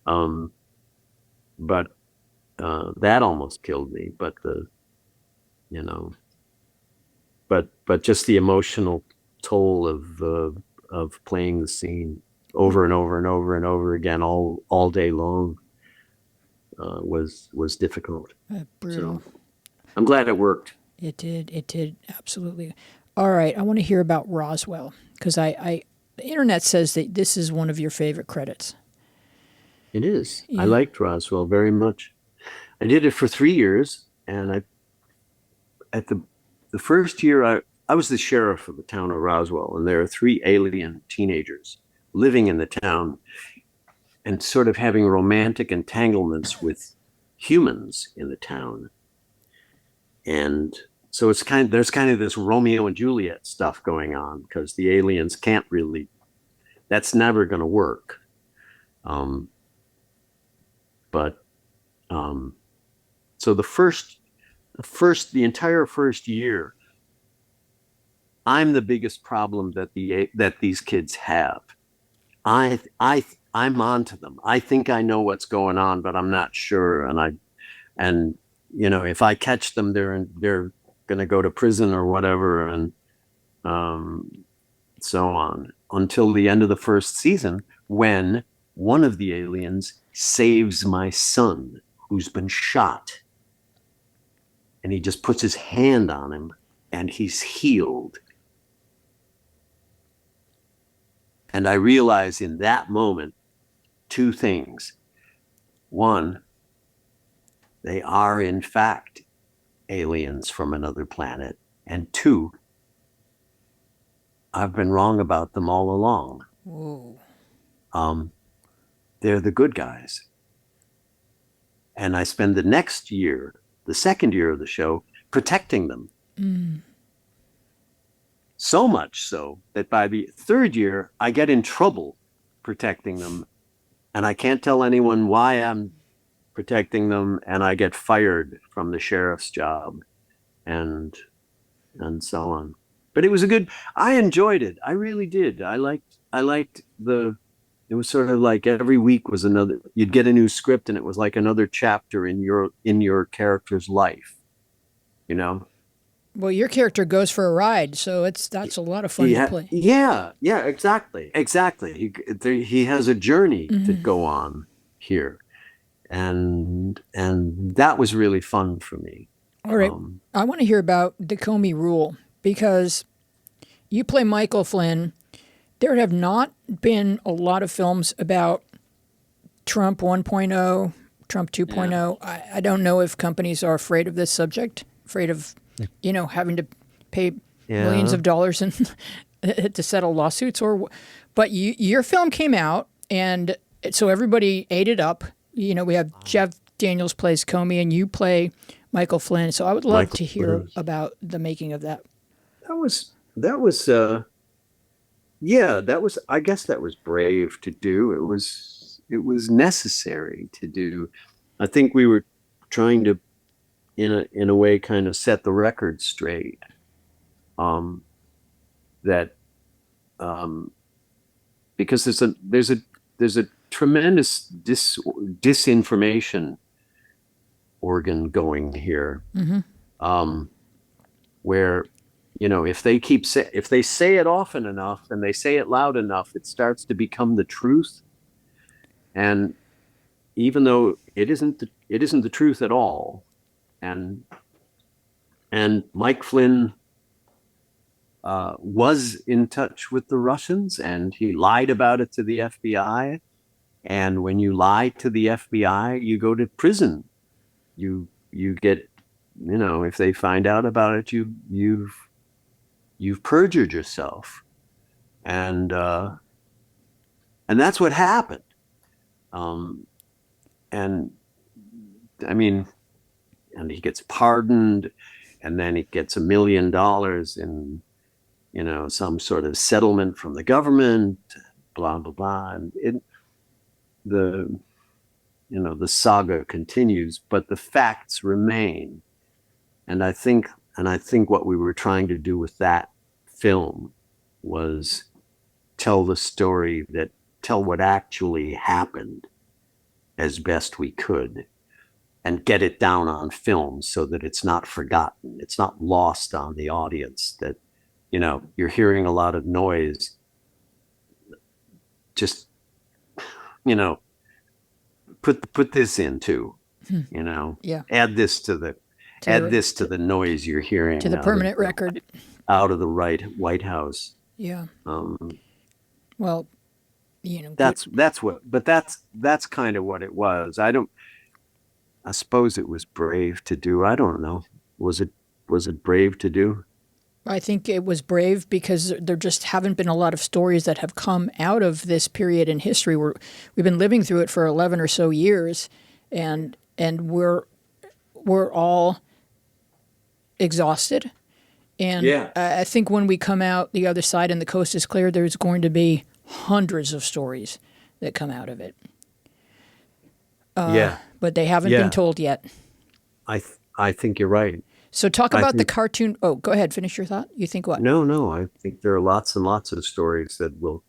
But that almost killed me. But but just the emotional toll of playing the scene over and over and over and over again all day long was difficult. Brutal. So I'm glad it worked. It did absolutely. All right, I want to hear about Roswell because the internet says that this is one of your favorite credits. It is. Yeah. I liked Roswell very much. I did it for 3 years, and at the first year I was the sheriff of the town of Roswell, and there are 3 alien teenagers living in the town and sort of having romantic entanglements with humans in the town. And so there's kind of this Romeo and Juliet stuff going on because the aliens can't really, that's never going to work. So the entire first year, I'm the biggest problem that these kids have. I'm onto them. I think I know what's going on, but I'm not sure. And if I catch them, they're going to go to prison or whatever, and so on until the end of the first season, when one of the aliens saves my son, who's been shot, and he just puts his hand on him, and he's healed. And I realize in that moment 2 things. One, they are in fact aliens from another planet. And 2, I've been wrong about them all along. Whoa. They're the good guys. And I spend the next year the second year of the show, protecting them. So much so that by the third year, I get in trouble protecting them, and I can't tell anyone why I'm protecting them, and I get fired from the sheriff's job, and so on. But it was I enjoyed it. I really did. I liked it was sort of like every week was you'd get a new script, and it was like another chapter in your character's life, you know? Well, your character goes for a ride, so that's a lot of fun to play. Yeah, exactly. He has a journey to go on here, and that was really fun for me. All right, I want to hear about the Comey Rule, because you play Michael Flynn. There have not been a lot of films about Trump 1.0, Trump 2.0. I don't know if companies are afraid of this subject, afraid of having to pay millions of dollars to settle lawsuits, but your film came out, and so everybody ate it up. We have Jeff Daniels plays Comey, and you play Michael Flynn. So I would love to hear about the making of that. I guess that was brave to do. It was necessary to do. I think we were trying to, in a way, kind of set the record straight. Because there's a tremendous disinformation organ going here, where if they say it often enough and they say it loud enough, it starts to become the truth. And even though it isn't the truth at all, and Mike Flynn was in touch with the Russians, and he lied about it to the FBI. And when you lie to the FBI, you go to prison. You get, if they find out about it, you've perjured yourself, and that's what happened. And I mean, and he gets pardoned, and then he gets $1 million in, some sort of settlement from the government, blah, blah, blah. And the saga continues, but the facts remain. And I think what we were trying to do with that film was tell what actually happened as best we could, and get it down on film so that it's not forgotten. It's not lost on the audience that, you're hearing a lot of noise. Just, put this in too, add this to the noise you're hearing, to the permanent record out of the White House. Yeah. Well, that's kind of what it was. I suppose it was brave to do. I don't know. Was it brave to do? I think it was brave because there just haven't been a lot of stories that have come out of this period in history. We've been living through it for 11 or so years, and we're all exhausted. And I think when we come out the other side and the coast is clear, there's going to be hundreds of stories that come out of it. But they haven't been told yet. I think you're right. So talk about the cartoon. Oh, go ahead. Finish your thought. You think what? No. I think there are lots and lots of stories that will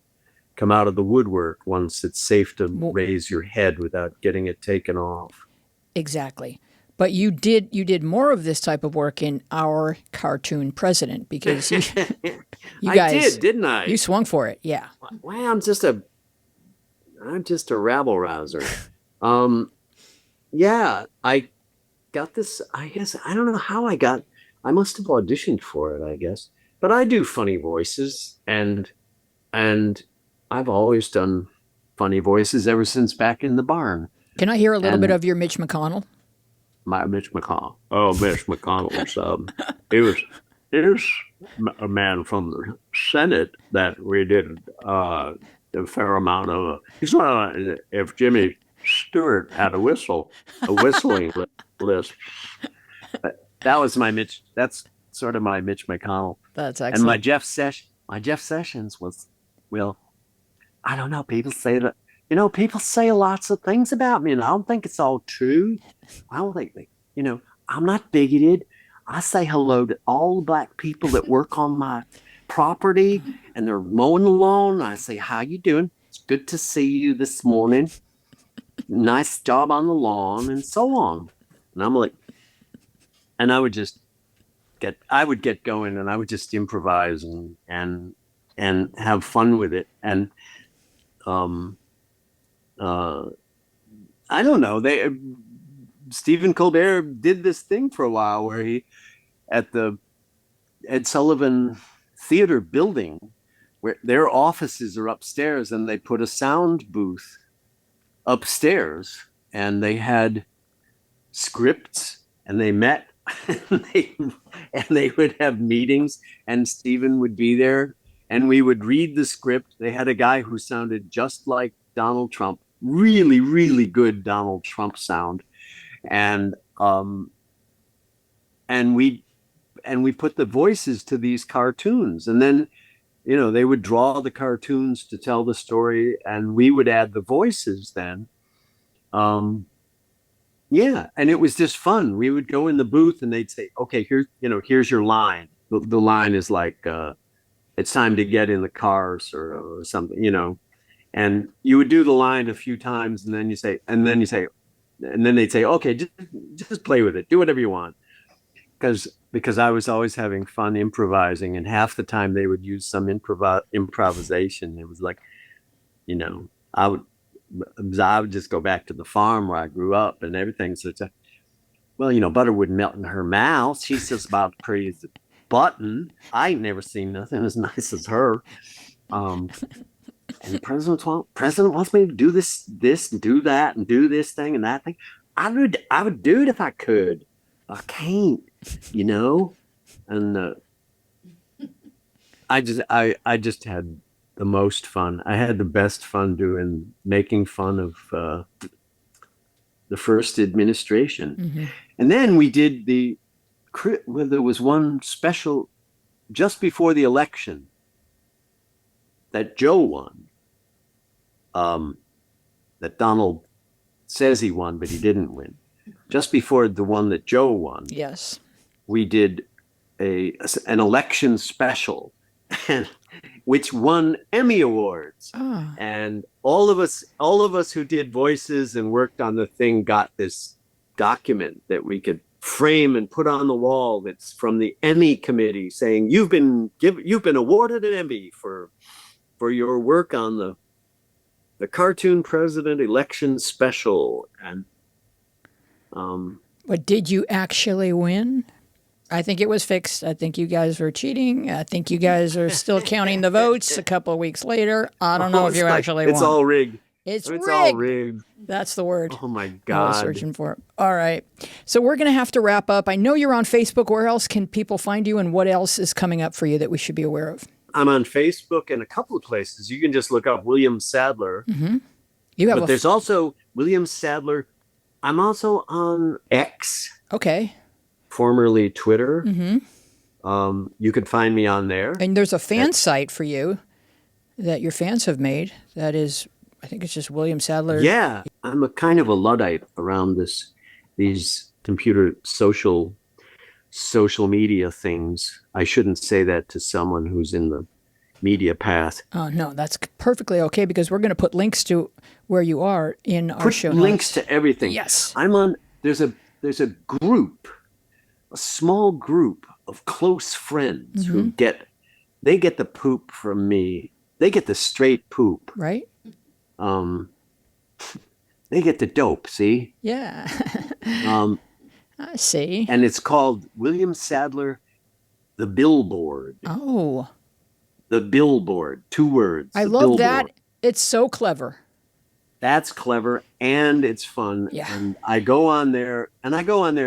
come out of the woodwork once it's safe to raise your head without getting it taken off. Exactly. But you did more of this type of work in Our Cartoon President, because you guys, I did, didn't I? You swung for it, yeah. Well, I'm just a rabble rouser. I got this. I guess I don't know how I must have auditioned for it, I guess. But I do funny voices, and I've always done funny voices ever since back in the barn. Can I hear a little bit of your Mitch McConnell? My Mitch McConnell. Oh, Mitch McConnell was it was a man from the Senate that we did a fair amount of. He's not if Jimmy Stewart had a whistling list. That was my Mitch. That's sort of my Mitch McConnell. That's And excellent. my Jeff Sessions was, well, I don't know. People say that, people say lots of things about me, and I don't think it's all true. I don't think I'm not bigoted. I say hello to all the black people that work on my property, and they're mowing the lawn. I say, how you doing? It's good to see you this morning. Nice job on the lawn, and so on. And I'm like, and I would get going, and I would just improvise and have fun with it. And I don't know. Stephen Colbert did this thing for a while where he, at the Ed Sullivan Theater building, where their offices are upstairs, and they put a sound booth upstairs, and they had scripts, and they met, and they would have meetings, and Stephen would be there, and we would read the script. They had a guy who sounded just like Donald Trump, really, really good Donald Trump sound. And we put the voices to these cartoons, and then they would draw the cartoons to tell the story, and we would add the voices then. Yeah, and it was just fun. We would go in the booth, and they'd say, okay, here's your line. The line is like, it's time to get in the cars, or something, and you would do the line a few times, and then they'd say, okay, just play with it, do whatever you want, because I was always having fun improvising, and half the time they would use some improvisation. It was like, I would just go back to the farm where I grew up and everything. So it's butter wouldn't melt in her mouth. She's just about to praise the button. I ain't never seen nothing as nice as her. And the president wants me to do this, and do that, and do this thing and that thing. I would do it if I could. I can't, And I just had the most fun. I had the best fun making fun of the first administration. Mm-hmm. And then we did there was one special just before the election that Joe won, that Donald says he won, but he didn't win. Just before the one that Joe won, yes, we did an election special, which won Emmy Awards. Oh. And all of us who did voices and worked on the thing got this document that we could frame and put on the wall. That's from the Emmy committee saying you've been awarded an Emmy for your work on the cartoon president election special. And but did you actually win? I think it was fixed. I think you guys were cheating. I think you guys are still counting the votes a couple of weeks later. I don't know if you actually won. It's all rigged. It's all rigged. That's the word. Oh my God. I was searching for it. All right. So we're going to have to wrap up. I know you're on Facebook. Where else can people find you, and what else is coming up for you that we should be aware of? I'm on Facebook and a couple of places. You can just look up William Sadler. Mm-hmm. There's also William Sadler. I'm also on X. Okay. Formerly Twitter. Mm-hmm. You can find me on there. And there's a fan site for you that your fans have made. That is, I think it's just William Sadler. Yeah. I'm a kind of a Luddite around these computer social media things. I shouldn't say that to someone who's in the media path. Oh, no, that's perfectly okay, because we're going to put links to where you are in our show notes. Put links to everything. Yes. There's a group, a small group of close friends who get the poop from me. They get the straight poop. Right. They get the dope, see? Yeah. I see. And it's called William Sadler, The Billboard. Oh. The Billboard, 2 words. I love that. It's so clever. That's clever, and it's fun. Yeah. And I go on there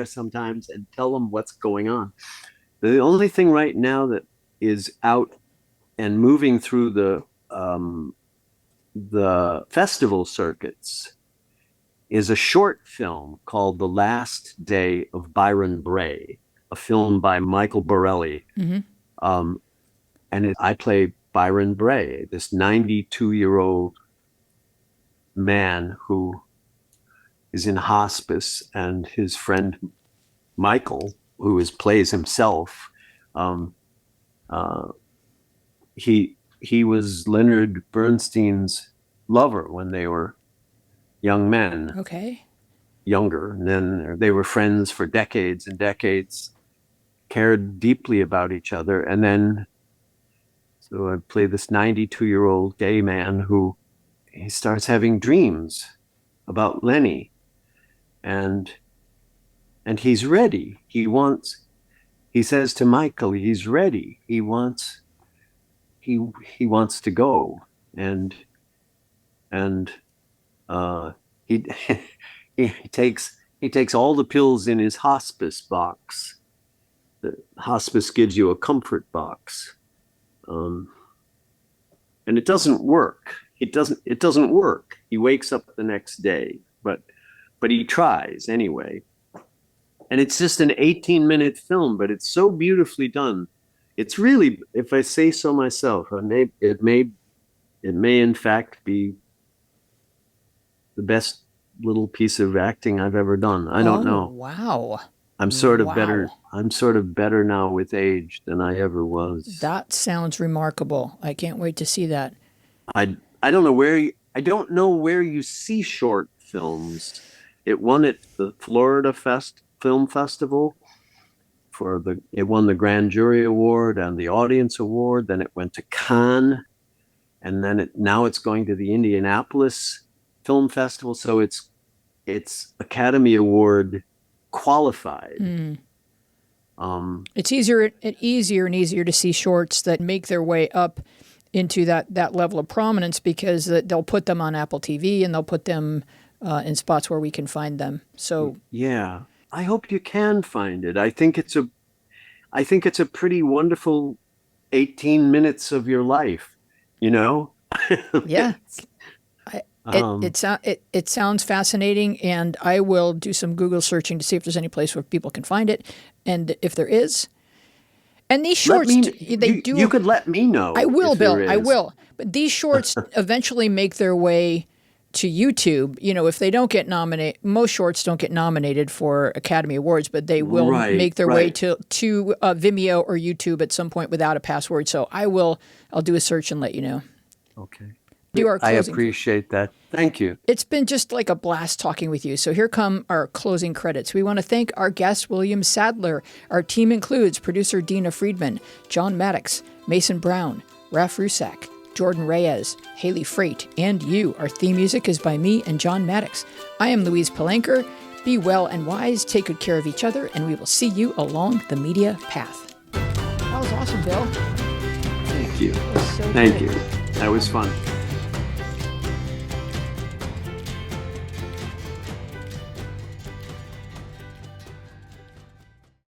sometimes and tell them what's going on. The only thing right now that is out and moving through the festival circuits is a short film called The Last Day of Byron Bray. a film by Michael Borelli. I play Byron Bray, this 92-year-old man who is in hospice, and his friend Michael, who plays himself, he was Leonard Bernstein's lover when they were young men. Okay. Younger, and then they were friends for decades and decades, cared deeply about each other, and then so I play this 92-year-old gay man who he starts having dreams about Lenny, and he's ready. He says to Michael, he's ready. He wants to go, and he he takes all the pills in his hospice box. The hospice gives you a comfort box, and it doesn't work. It doesn't work. He wakes up the next day, but he tries anyway. And it's just an 18-minute film, but it's so beautifully done. It's really, if I say so myself, it may in fact be the best little piece of acting I've ever done. I don't know. Wow. I'm sort of better now with age than I ever was. That sounds remarkable. I can't wait to see that. I don't know where you see short films. It won at the Florida Film Festival. It won the Grand Jury Award and the Audience Award. Then it went to Cannes, and then now it's going to the Indianapolis Film Festival. So it's Academy Award qualified. It's easier and easier to see shorts that make their way up into that level of prominence, because they'll put them on Apple TV and they'll put them in spots where we can find them. So yeah, I hope you can find it. I think it's a pretty wonderful 18 minutes of your life, you know? Yeah. It sounds fascinating, and I will do some Google searching to see if there's any place where people can find it, and if there is. And these shorts, you could let me know. I will, Bill. I will. But these shorts eventually make their way to YouTube. You know, if they don't get nominated, most shorts don't get nominated for Academy Awards, but they will make their way to Vimeo or YouTube at some point without a password. So I'll do a search and let you know. Okay. I appreciate that. Thank you. It's been just like a blast talking with you. So here come our closing credits. We want to thank our guest, William Sadler. Our team includes producer Dina Friedman, John Maddox, Mason Brown, Raf Rusak, Jordan Reyes, Haley Freight, and you. Our theme music is by me and John Maddox. I am Louise Palanker. Be well and wise, take good care of each other, and we will see you along the media path. That was awesome, Bill. Thank you. That was so Thank good. you. That was fun.